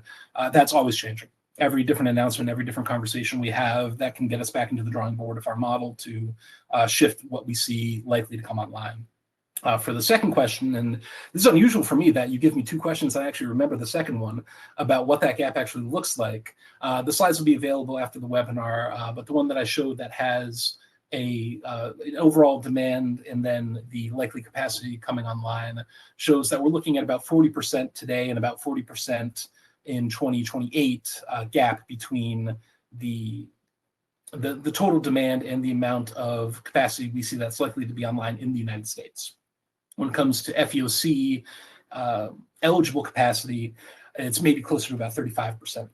that's always changing. Every different announcement, every different conversation we have, that can get us back into the drawing board of our model to shift what we see likely to come online. For the second question, and this is unusual for me that you give me two questions, I actually remember the second one about what that gap actually looks like. The slides will be available after the webinar, but the one that I showed that has an overall demand and then the likely capacity coming online shows that we're looking at about 40% today and about 40% in 2028 gap between the total demand and the amount of capacity we see that's likely to be online in the United States. When it comes to FEOC eligible capacity, it's maybe closer to about 35%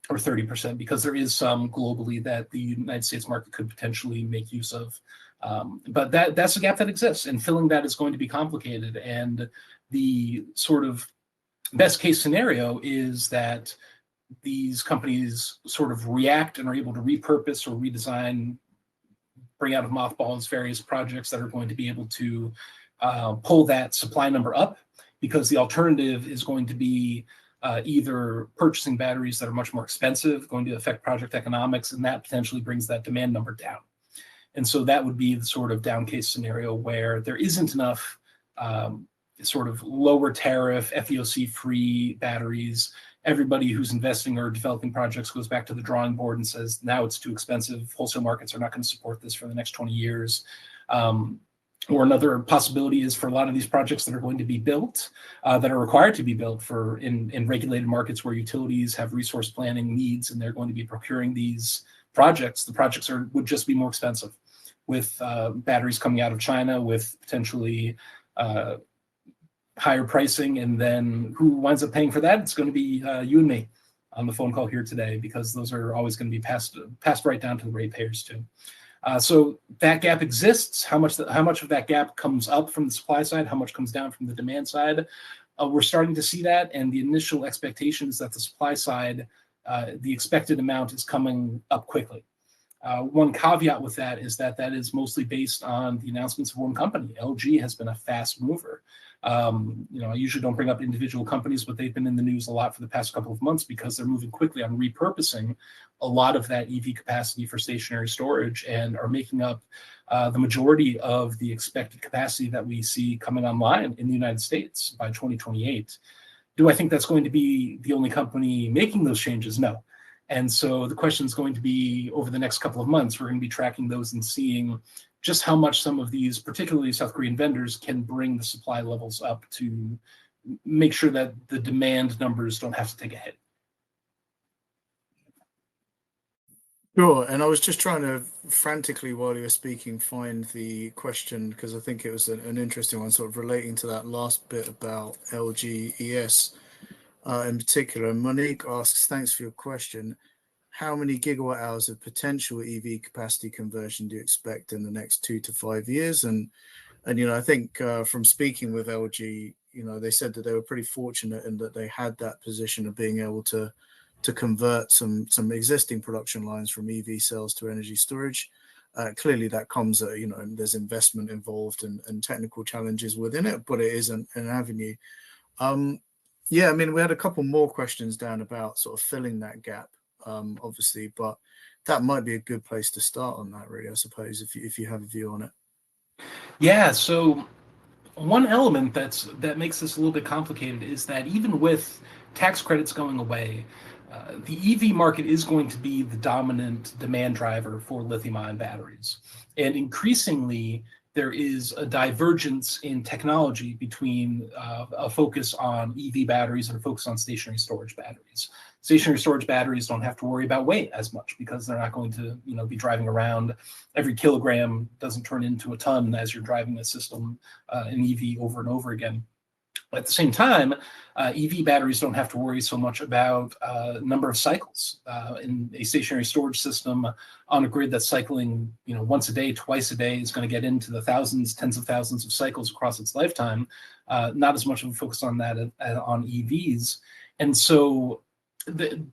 or 30%, because there is some globally that the United States market could potentially make use of. But that's a gap that exists, and filling that is going to be complicated. And the sort of best case scenario is that these companies sort of react and are able to repurpose or redesign, bring out of mothballs various projects that are going to be able to pull that supply number up, because the alternative is going to be either purchasing batteries that are much more expensive, going to affect project economics, and that potentially brings that demand number down. And so that would be the sort of down case scenario where there isn't enough sort of lower tariff, FEOC free batteries. Everybody who's investing or developing projects goes back to the drawing board and says, now it's too expensive. Wholesale markets are not going to support this for the next 20 years. Or another possibility is for a lot of these projects that are going to be built, that are required to be built for in regulated markets where utilities have resource planning needs and they're going to be procuring these projects. The projects would just be more expensive with batteries coming out of China, with potentially higher pricing, and then who winds up paying for that? It's going to be you and me on the phone call here today, because those are always going to be passed right down to the ratepayers too. So that gap exists. How much of that gap comes up from the supply side? How much comes down from the demand side? We're starting to see that, and the initial expectation is that the supply side the expected amount is coming up quickly. One caveat with that is that is mostly based on the announcements of one company. LG has been a fast mover. I usually don't bring up individual companies, but they've been in the news a lot for the past couple of months because they're moving quickly on repurposing a lot of that EV capacity for stationary storage and are making up the majority of the expected capacity that we see coming online in the United States by 2028. Do I think that's going to be the only company making those changes? No. And so the question is going to be, over the next couple of months, we're going to be tracking those and seeing just how much some of these, particularly South Korean vendors, can bring the supply levels up to make sure that the demand numbers don't have to take a hit. Sure, and I was just trying to frantically, while you were speaking, find the question, because I think it was an interesting one, sort of relating to that last bit about LGES. In particular, Monique asks, thanks for your question. How many gigawatt hours of potential EV capacity conversion do you expect in the next 2 to 5 years? And I think from speaking with LG, they said that they were pretty fortunate in that they had that position of being able to convert some existing production lines from EV cells to energy storage. Clearly, that comes at, there's investment involved and technical challenges within it, but it is an avenue. Yeah, I mean, we had a couple more questions down about sort of filling that gap, obviously, but that might be a good place to start on that, really, I suppose, if you have a view on it. Yeah, so one element that makes this a little bit complicated is that even with tax credits going away, the EV market is going to be the dominant demand driver for lithium-ion batteries. And increasingly, there is a divergence in technology between a focus on EV batteries and a focus on stationary storage batteries. Stationary storage batteries don't have to worry about weight as much because they're not going to, be driving around. Every kilogram doesn't turn into a ton as you're driving a system, an EV, over and over again. At the same time, EV batteries don't have to worry so much about number of cycles. In a stationary storage system on a grid that's cycling, once a day, twice a day, is going to get into the thousands, tens of thousands of cycles across its lifetime. Not as much of a focus on that on EVs. And so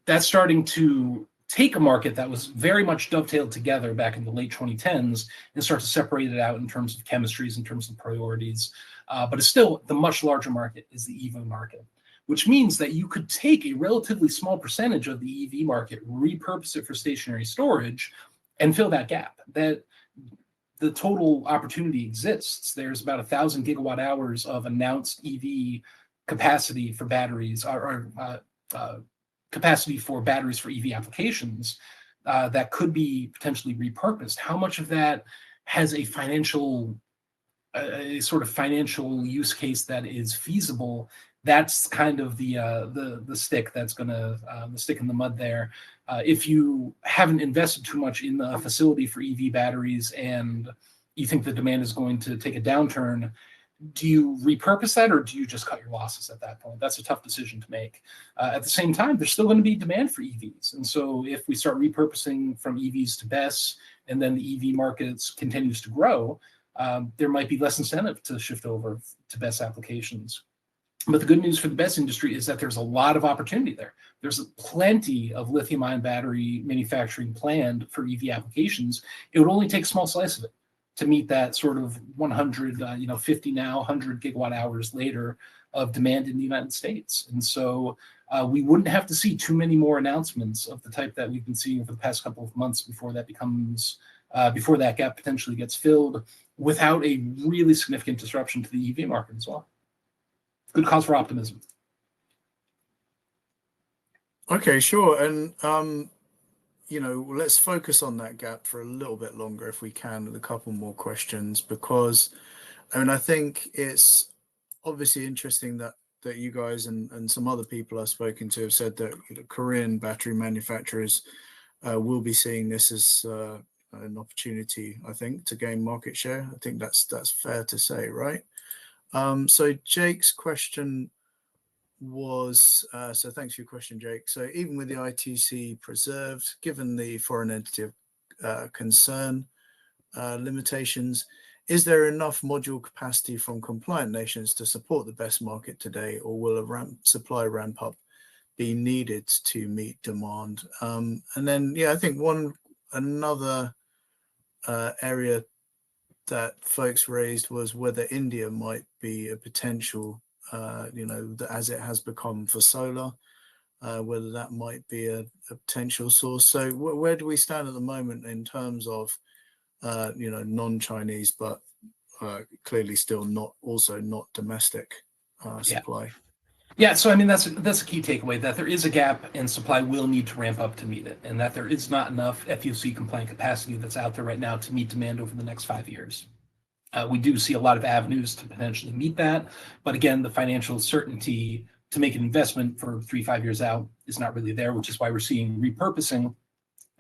that's starting to take a market that was very much dovetailed together back in the late 2010s and start to separate it out in terms of chemistries, in terms of priorities. But it's still the much larger market is the EV market, which means that you could take a relatively small percentage of the EV market, repurpose it for stationary storage, and fill that gap. That the total opportunity exists. There's about 1,000 gigawatt hours of announced EV capacity for batteries, or capacity for batteries for EV applications that could be potentially repurposed. How much of that has a sort of financial use case that is feasible? That's kind of the stick that's going to the stick in the mud there. If you haven't invested too much in the facility for EV batteries and you think the demand is going to take a downturn, do you repurpose that or do you just cut your losses at that point? That's a tough decision to make. At the same time, there's still going to be demand for EVs. And so if we start repurposing from EVs to BESS and then the EV markets continues to grow, there might be less incentive to shift over to BESS applications. But the good news for the BESS industry is that there's a lot of opportunity there. There's plenty of lithium-ion battery manufacturing planned for EV applications. It would only take a small slice of it to meet that sort of 50 now, 100 gigawatt hours later of demand in the United States. And so we wouldn't have to see too many more announcements of the type that we've been seeing over the past couple of months before that before that gap potentially gets filled without a really significant disruption to the EV market as well. Good cause for optimism. Okay, sure. And, let's focus on that gap for a little bit longer if we can, with a couple more questions, because, I think it's obviously interesting that you guys and some other people I've spoken to have said that Korean battery manufacturers will be seeing this as an opportunity, I think, to gain market share. I think that's fair to say, right? So Jake's question was, so thanks for your question, Jake. So even with the ITC preserved, given the foreign entity concern limitations, is there enough module capacity from compliant nations to support the BESS market today, or will a supply ramp up be needed to meet demand. And then, yeah, I think another area that folks raised was whether India might be a potential, as it has become for solar, whether that might be a potential source. So where do we stand at the moment in terms of, non-Chinese, but clearly still not domestic supply? Yeah, so I mean that's a key takeaway, that there is a gap and supply will need to ramp up to meet it, and that there is not enough FEOC compliant capacity that's out there right now to meet demand over the next 5 years. We do see a lot of avenues to potentially meet that, but again, the financial certainty to make an investment for 3-5 years out is not really there, which is why we're seeing repurposing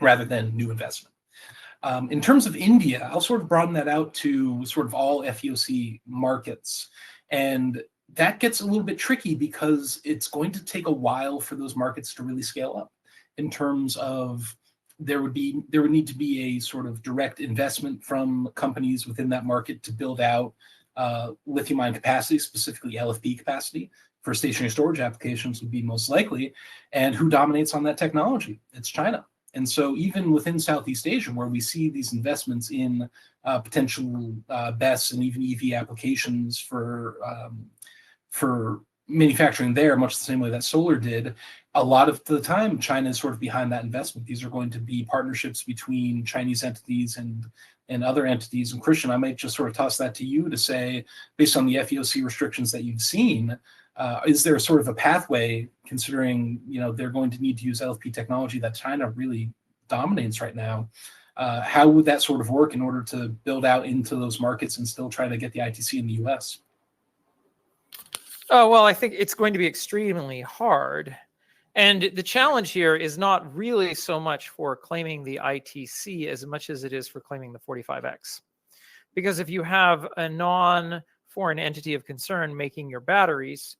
rather than new investment. In terms of India, I'll sort of broaden that out to sort of all FEOC markets. And that gets a little bit tricky because it's going to take a while for those markets to really scale up, in terms of there would need to be a sort of direct investment from companies within that market to build out lithium-ion capacity, specifically LFP capacity for stationary storage applications would be most likely. And who dominates on that technology? It's China. And so even within Southeast Asia, where we see these investments in potential BESS and even EV applications for manufacturing there, much the same way that solar did, a lot of the time China is sort of behind that investment. These are going to be partnerships between Chinese entities and other entities. And Christian, I might just sort of toss that to you to say, based on the FEOC restrictions that you've seen, is there sort of a pathway, considering they're going to need to use LFP technology that China really dominates right now? How would that sort of work in order to build out into those markets and still try to get the ITC in the US? Oh, well, I think it's going to be extremely hard. And the challenge here is not really so much for claiming the ITC as much as it is for claiming the 45X. Because if you have a non-foreign entity of concern making your batteries,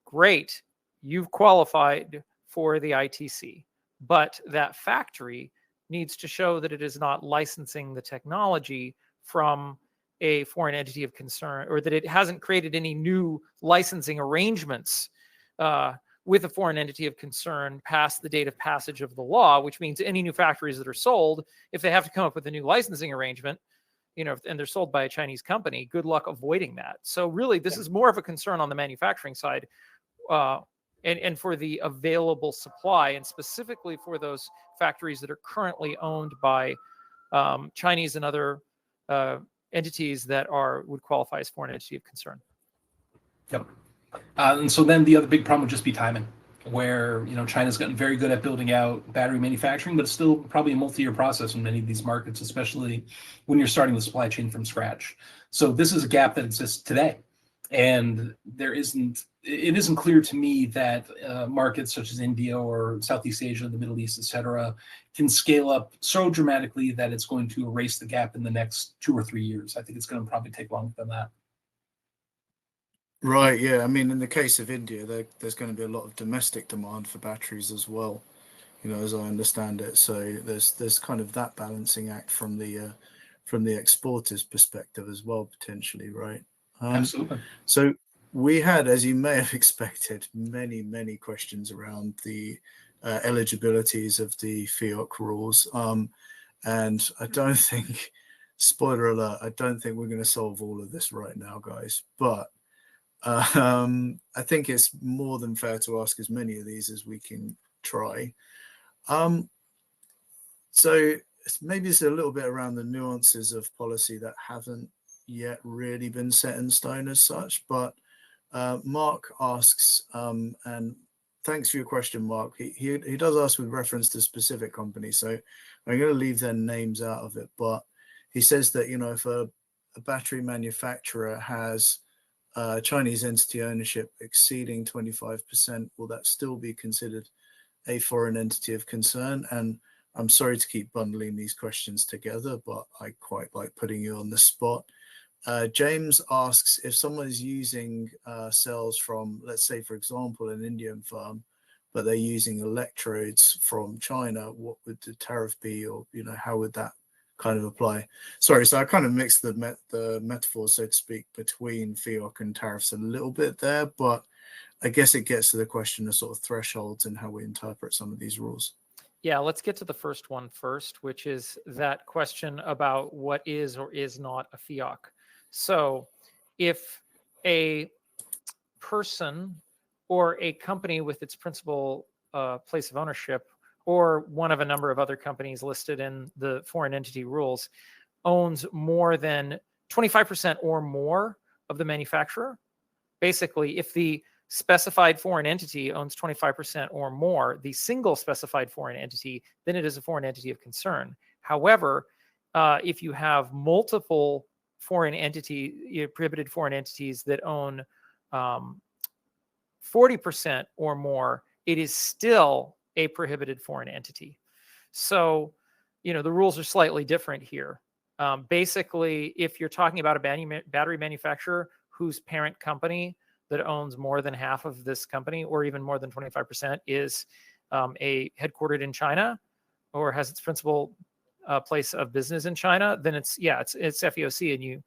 great, you've qualified for the ITC. But that factory needs to show that it is not licensing the technology from a foreign entity of concern, or that it hasn't created any new licensing arrangements with a foreign entity of concern past the date of passage of the law, which means any new factories that are sold, if they have to come up with a new licensing arrangement, and they're sold by a Chinese company, good luck avoiding that. So really, this is more of a concern on the manufacturing side, and for the available supply, and specifically for those factories that are currently owned by Chinese and other entities that would qualify as foreign entity of concern. Yep. And so then the other big problem would just be timing, where China's gotten very good at building out battery manufacturing, but it's still probably a multi-year process in many of these markets, especially when you're starting the supply chain from scratch. So this is a gap that exists today, and it isn't clear to me that markets such as India or Southeast Asia, the Middle East, etc., can scale up so dramatically that it's going to erase the gap in the next 2 or 3 years. I think it's going to probably take longer than that. Right, yeah. I mean, in the case of India, there's going to be a lot of domestic demand for batteries as well, as I understand it. So there's kind of that balancing act from the exporter's perspective as well, potentially, right? Absolutely. So we had, as you may have expected, many questions around the eligibilities of the FEOC rules. And I don't think, spoiler alert, I don't think we're going to solve all of this right now, guys. But I think it's more than fair to ask as many of these as we can try. So maybe it's a little bit around the nuances of policy that haven't yet really been set in stone as such. But Mark asks, and thanks for your question, Mark. He does ask with reference to specific companies, so I'm going to leave their names out of it. But he says that if a battery manufacturer has Chinese entity ownership exceeding 25%, will that still be considered a foreign entity of concern? And I'm sorry to keep bundling these questions together, but I quite like putting you on the spot. James asks, if someone is using cells from, let's say, for example, an Indian firm, but they're using electrodes from China, what would the tariff be, or how would that kind of apply. Sorry, so I kind of mixed the metaphor, so to speak, between FEOC and tariffs a little bit there, but I guess it gets to the question of sort of thresholds and how we interpret some of these rules. Yeah, let's get to the first one first, which is that question about what is or is not a FEOC. So if a person or a company with its principal place of ownership, or one of a number of other companies listed in the foreign entity rules, owns more than 25% or more of the manufacturer, basically, if the specified foreign entity owns 25% or more, the single specified foreign entity, then it is a foreign entity of concern. However, if you have multiple foreign entity, prohibited foreign entities that own 40% or more, it is still a prohibited foreign entity. So, the rules are slightly different here. Basically, if you're talking about a battery manufacturer whose parent company that owns more than half of this company, or even more than 25%, is headquartered in China, or has its principal place of business in China, then it's FEOC, and you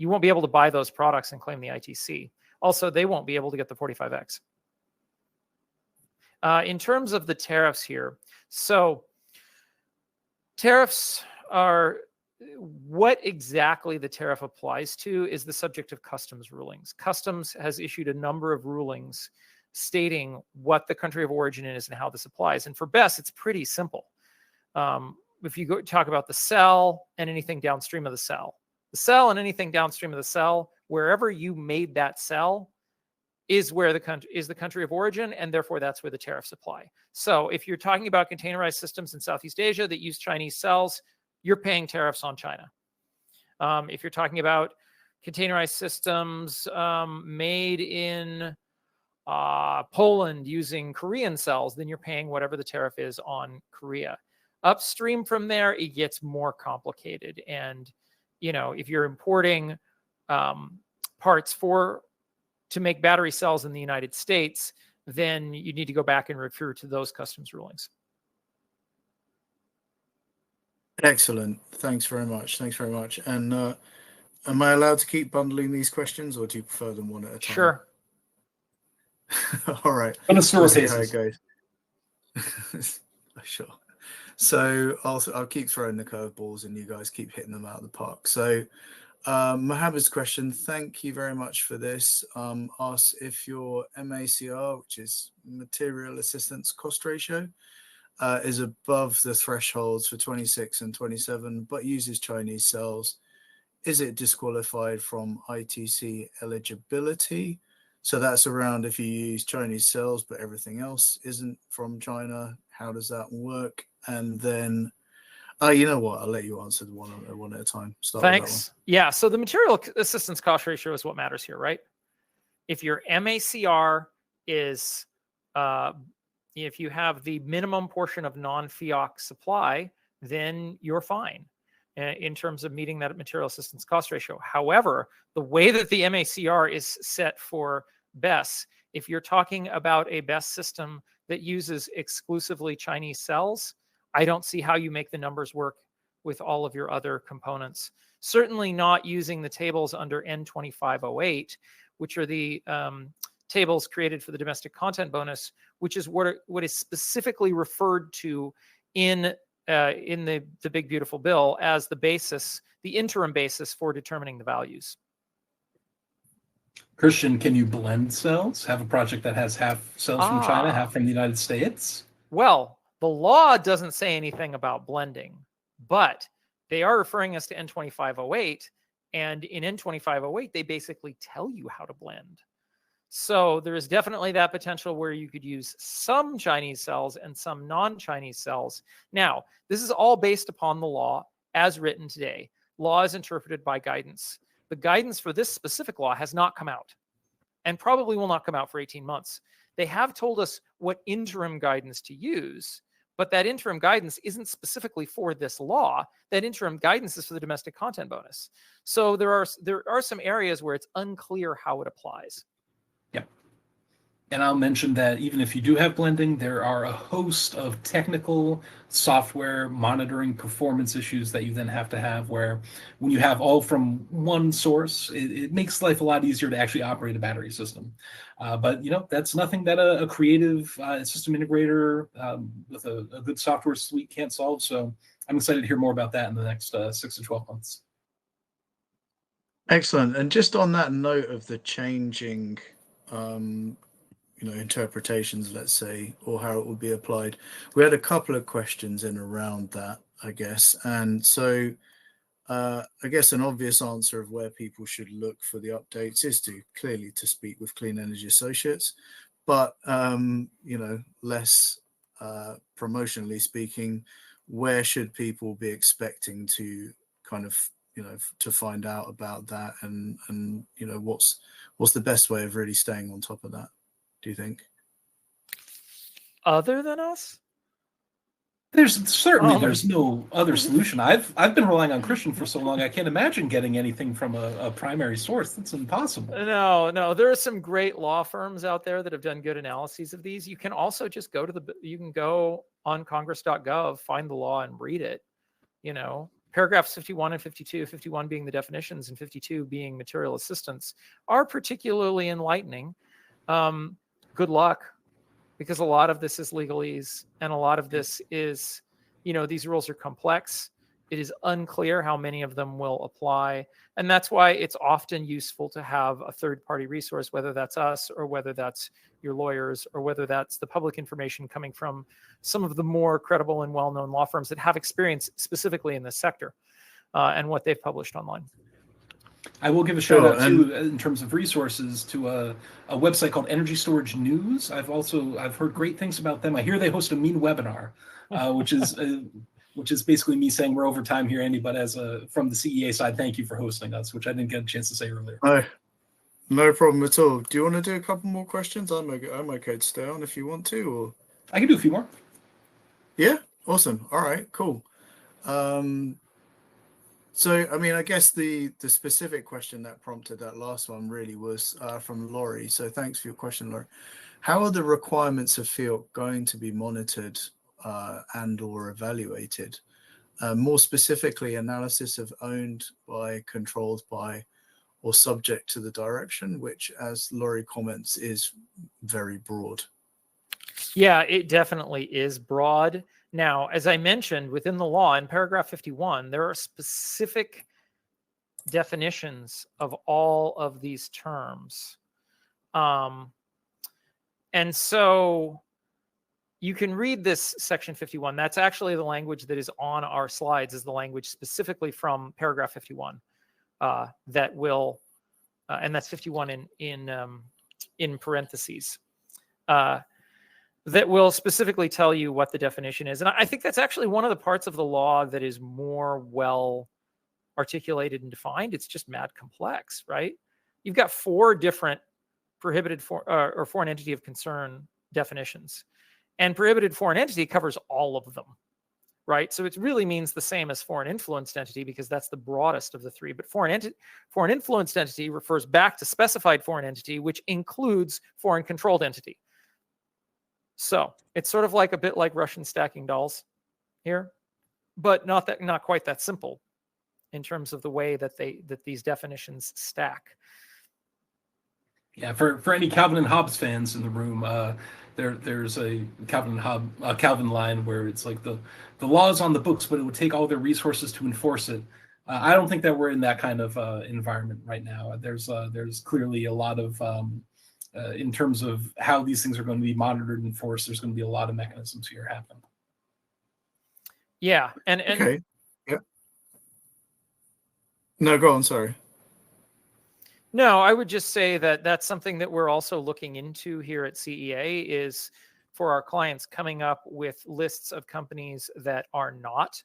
won't be able to buy those products and claim the ITC. Also, they won't be able to get the 45X. In terms of the tariffs here, so tariffs are, what exactly the tariff applies to is the subject of customs rulings. Customs has issued a number of rulings stating what the country of origin is and how this applies. And for BESS, it's pretty simple. If you go talk about the cell and anything downstream of the cell and anything downstream of the cell, wherever you made that cell is where the country of origin, and therefore that's where the tariffs apply. So if you're talking about containerized systems in Southeast Asia that use Chinese cells, you're paying tariffs on China. If you're talking about containerized systems made in Poland using Korean cells, then you're paying whatever the tariff is on Korea. Upstream from there, it gets more complicated. And, if you're importing parts to make battery cells in the United States, then you need to go back and refer to those customs rulings. Excellent. Thanks very much. And am I allowed to keep bundling these questions, or do you prefer them one at a time? Sure. All right. We'll see how it goes. Sure. So I'll keep throwing the curveballs, and you guys keep hitting them out of the park. So Mohammed's question, thank you very much for this. Asks if your MACR, which is Material Assistance Cost Ratio, is above the thresholds for 26 and 27, but uses Chinese cells. Is it disqualified from ITC eligibility? So that's around if you use Chinese cells, but everything else isn't from China. How does that work? And then, you know what? I'll let you answer the one at a time. Thanks. Yeah. So the material assistance cost ratio is what matters here, right? If your MACR is, if you have the minimum portion of non-FEOC supply, then you're fine in terms of meeting that material assistance cost ratio. However, the way that the MACR is set for BESS, if you're talking about a BESS system that uses exclusively Chinese cells, I don't see how you make the numbers work with all of your other components. Certainly not using the tables under N2508, which are the tables created for the domestic content bonus, which is what is specifically referred to in the Big Beautiful Bill as the basis, the interim basis for determining the values. Christian, can you blend cells? Have a project that has half cells from China, half from the United States? Well, the law doesn't say anything about blending, but they are referring us to N2508, and in N2508, they basically tell you how to blend. So there is definitely that potential where you could use some Chinese cells and some non-Chinese cells. Now, this is all based upon the law as written today. Law is interpreted by guidance. The guidance for this specific law has not come out and probably will not come out for 18 months. They have told us what interim guidance to use, but that interim guidance isn't specifically for this law. That interim guidance is for the domestic content bonus. So there are some areas where it's unclear how it applies. Yep. And I'll mention that even if you do have blending, there are a host of technical software monitoring performance issues that you then have to have, where when you have all from one source, it makes life a lot easier to actually operate a battery system. But that's nothing that a creative system integrator with a good software suite can't solve. So I'm excited to hear more about that in the next 6 to 12 months. Excellent. And just on that note of the changing interpretations, let's say, or how it will be applied, we had a couple of questions in around that, I guess. And so I guess an obvious answer of where people should look for the updates is to speak with Clean Energy Associates. But less promotionally speaking, where should people be expecting to kind of to find out about that, and what's the best way of really staying on top of that, do you think? Other than us? There's no other solution. I've been relying on Christian for so long. I can't imagine getting anything from a primary source. That's impossible. No. There are some great law firms out there that have done good analyses of these. You can also just you can go on congress.gov, find the law and read it. Paragraphs 51 and 52, 51 being the definitions and 52 being material assistance, are particularly enlightening. Good luck, because a lot of this is legalese, and a lot of this is, these rules are complex. It is unclear how many of them will apply. And that's why it's often useful to have a third-party resource, whether that's us or whether that's your lawyers or whether that's the public information coming from some of the more credible and well-known law firms that have experience specifically in this sector and what they've published online. I will give a shout out too, in terms of resources, to a website called Energy Storage News. I've heard great things about them. I hear they host a mean webinar, which is basically me saying we're over time here, Andy. But from the CEA side, thank you for hosting us, which I didn't get a chance to say earlier. No problem at all. Do you want to do a couple more questions? I'm okay to stay on if you want to, or I can do a few more. Yeah, awesome. All right, cool. So, I mean, I guess the specific question that prompted that last one really was from Laurie. So thanks for your question, Laurie. How are the requirements of FEOC going to be monitored and or evaluated? More specifically, analysis of owned by, controlled by, or subject to the direction, which, as Laurie comments, is very broad. Yeah, it definitely is broad. Now, as I mentioned, within the law, in paragraph 51, there are specific definitions of all of these terms. And so you can read this section 51. That's actually the language that is on our slides, is the language specifically from paragraph 51 that will, and that's 51 in parentheses. That will specifically tell you what the definition is. And I think that's actually one of the parts of the law that is more well articulated and defined. It's just mad complex, right? You've got 4 different prohibited or foreign entity of concern definitions. And prohibited foreign entity covers all of them, right? So it really means the same as foreign influenced entity, because that's the broadest of the 3. But foreign influenced entity refers back to specified foreign entity, which includes foreign controlled entity. So it's sort of like a bit like Russian stacking dolls here, but not quite that simple in terms of the way that these definitions stack. Yeah, for any Calvin and Hobbes fans in the room, there's a Calvin line where it's like the law is on the books, but it would take all their resources to enforce it. I don't think that we're in that kind of environment right now. There's clearly a lot of in terms of how these things are going to be monitored and enforced, there's going to be a lot of mechanisms here happening. Yeah, and okay, yeah. No, go on. Sorry. No, I would just say that that's something that we're also looking into here at CEA, is for our clients coming up with lists of companies that are not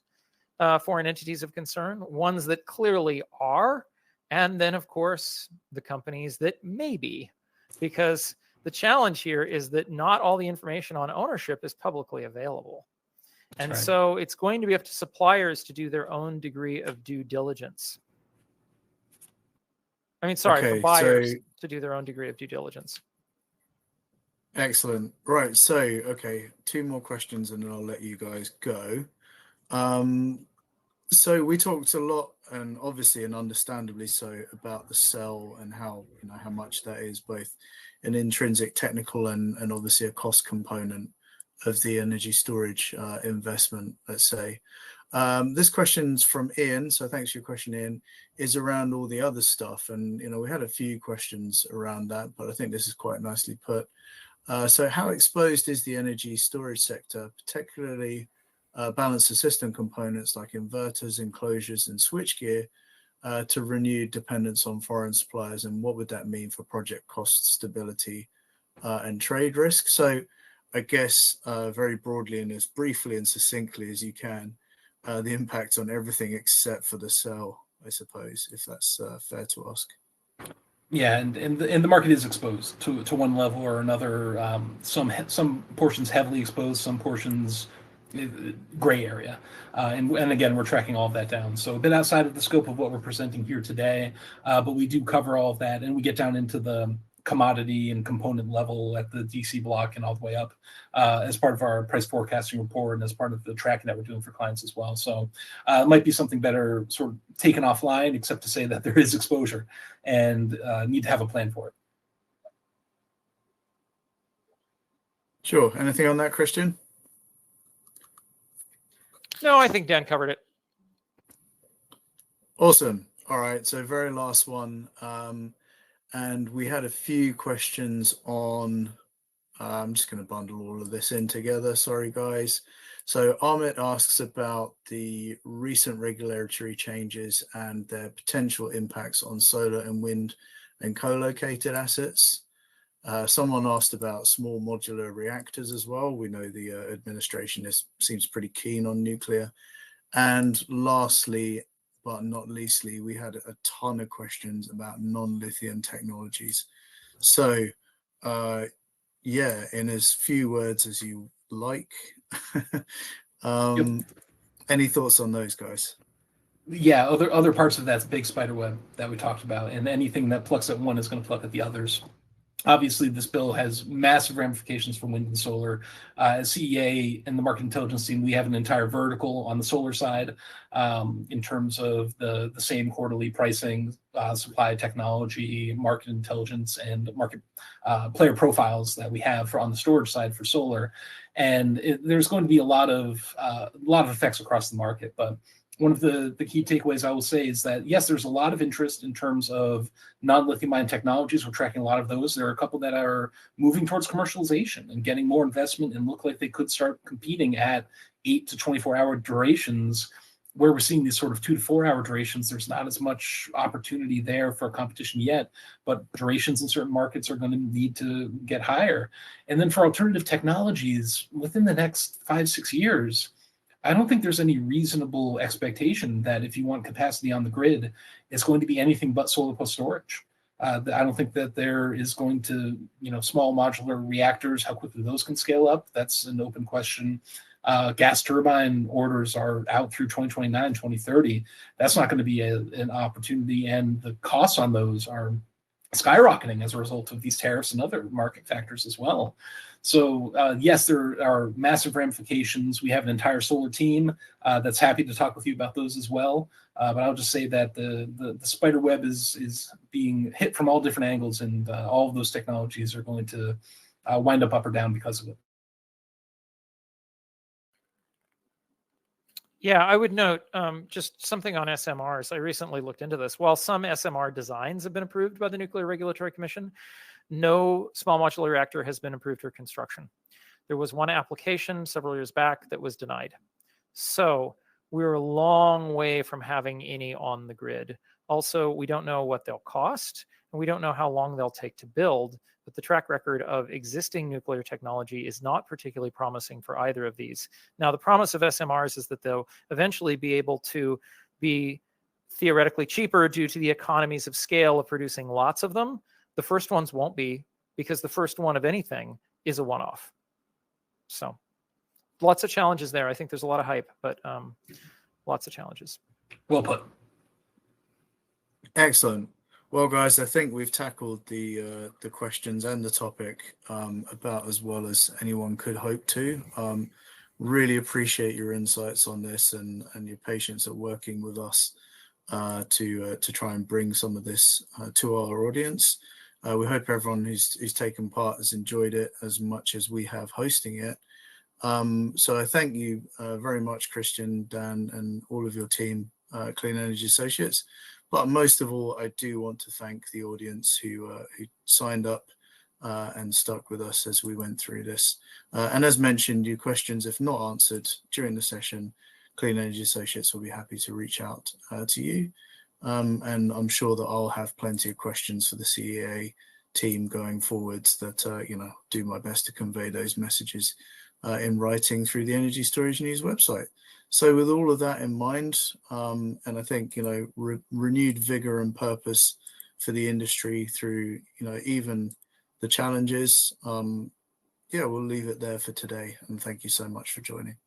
foreign entities of concern, ones that clearly are, and then of course the companies that may be. Because the challenge here is that not all the information on ownership is publicly available. And right. So it's going to be up to suppliers to do their own degree of due diligence. I mean, sorry, for buyers to do their own degree of due diligence. Excellent. Right. So, okay, two more questions and then I'll let you guys go. So we talked a lot, and obviously and understandably so, about the cell and how, how much that is both an intrinsic technical and obviously a cost component of the energy storage investment, let's say. This question's from Ian, so thanks for your question, Ian, is around all the other stuff. And, we had a few questions around that, but I think this is quite nicely put. So how exposed is the energy storage sector, particularly balance of system components like inverters, enclosures, and switchgear to renewed dependence on foreign suppliers? And what would that mean for project cost stability and trade risk? So I guess very broadly and as briefly and succinctly as you can, the impact on everything except for the cell, I suppose, if that's fair to ask. Yeah, and the market is exposed to one level or another. Some portions heavily exposed, some portions gray area, and again, we're tracking all of that down. So a bit outside of the scope of what we're presenting here today, but we do cover all of that, and we get down into the commodity and component level at the DC block and all the way up as part of our price forecasting report and as part of the tracking that we're doing for clients as well. So it might be something better sort of taken offline, except to say that there is exposure and need to have a plan for it. Sure. Anything on that, Christian? No, I think Dan covered it. Awesome. All right. So very last one. And we had a few questions on, I'm just going to bundle all of this in together. Sorry, guys. So Amit asks about the recent regulatory changes and their potential impacts on solar and wind and co-located assets. Someone asked about small modular reactors as well. We know the administration seems pretty keen on nuclear. And lastly, but not leastly, we had a ton of questions about non-lithium technologies. So, yeah, in as few words as you like. Any thoughts on those, guys? Yeah, other parts of that big spider web that we talked about, and anything that plucks at one is going to pluck at the others. Obviously, this bill has massive ramifications for wind and solar. As CEA and the market intelligence team, we have an entire vertical on the solar side in terms of the same quarterly pricing, supply technology, market intelligence, and market player profiles that we have on the storage side for solar. And there's going to be a lot of effects across the market, but one of the key takeaways I will say is that, yes, there's a lot of interest in terms of non-lithium ion technologies. We're tracking a lot of those. There are a couple that are moving towards commercialization and getting more investment and look like they could start competing at 8 to 24-hour durations, where we're seeing these sort of 2 to 4 hour durations. There's not as much opportunity there for competition yet, but durations in certain markets are going to need to get higher. And then for alternative technologies, within the next 5-6 years, I don't think there's any reasonable expectation that if you want capacity on the grid, it's going to be anything but solar plus storage. I don't think that there is going to, small modular reactors, how quickly those can scale up. That's an open question. Gas turbine orders are out through 2029, 2030. That's not going to be an opportunity. And the costs on those are skyrocketing as a result of these tariffs and other market factors as well. So yes, there are massive ramifications. We have an entire solar team that's happy to talk with you about those as well. But I'll just say that the spider web is being hit from all different angles, and all of those technologies are going to wind up or down because of it. Yeah, I would note just something on SMRs. I recently looked into this. While some SMR designs have been approved by the Nuclear Regulatory Commission, no small modular reactor has been approved for construction. There was one application several years back that was denied. So we're a long way from having any on the grid. Also, we don't know what they'll cost, and we don't know how long they'll take to build, but the track record of existing nuclear technology is not particularly promising for either of these. Now, the promise of SMRs is that they'll eventually be able to be theoretically cheaper due to the economies of scale of producing lots of them. The first ones won't be, because the first one of anything is a one-off. So lots of challenges there. I think there's a lot of hype, but lots of challenges. Well put. Excellent. Well, guys, I think we've tackled the questions and the topic about as well as anyone could hope to. Really appreciate your insights on this and your patience at working with us to try and bring some of this to our audience. We hope everyone who's taken part has enjoyed it as much as we have hosting it. So I thank you very much, Christian, Dan, and all of your team, Clean Energy Associates. But most of all, I do want to thank the audience who signed up and stuck with us as we went through this. And as mentioned, your questions, if not answered during the session, Clean Energy Associates will be happy to reach out to you. And I'm sure that I'll have plenty of questions for the CEA team going forwards that, do my best to convey those messages in writing through the Energy Storage News website. So with all of that in mind, and I think, renewed vigor and purpose for the industry through, even the challenges, we'll leave it there for today. And thank you so much for joining.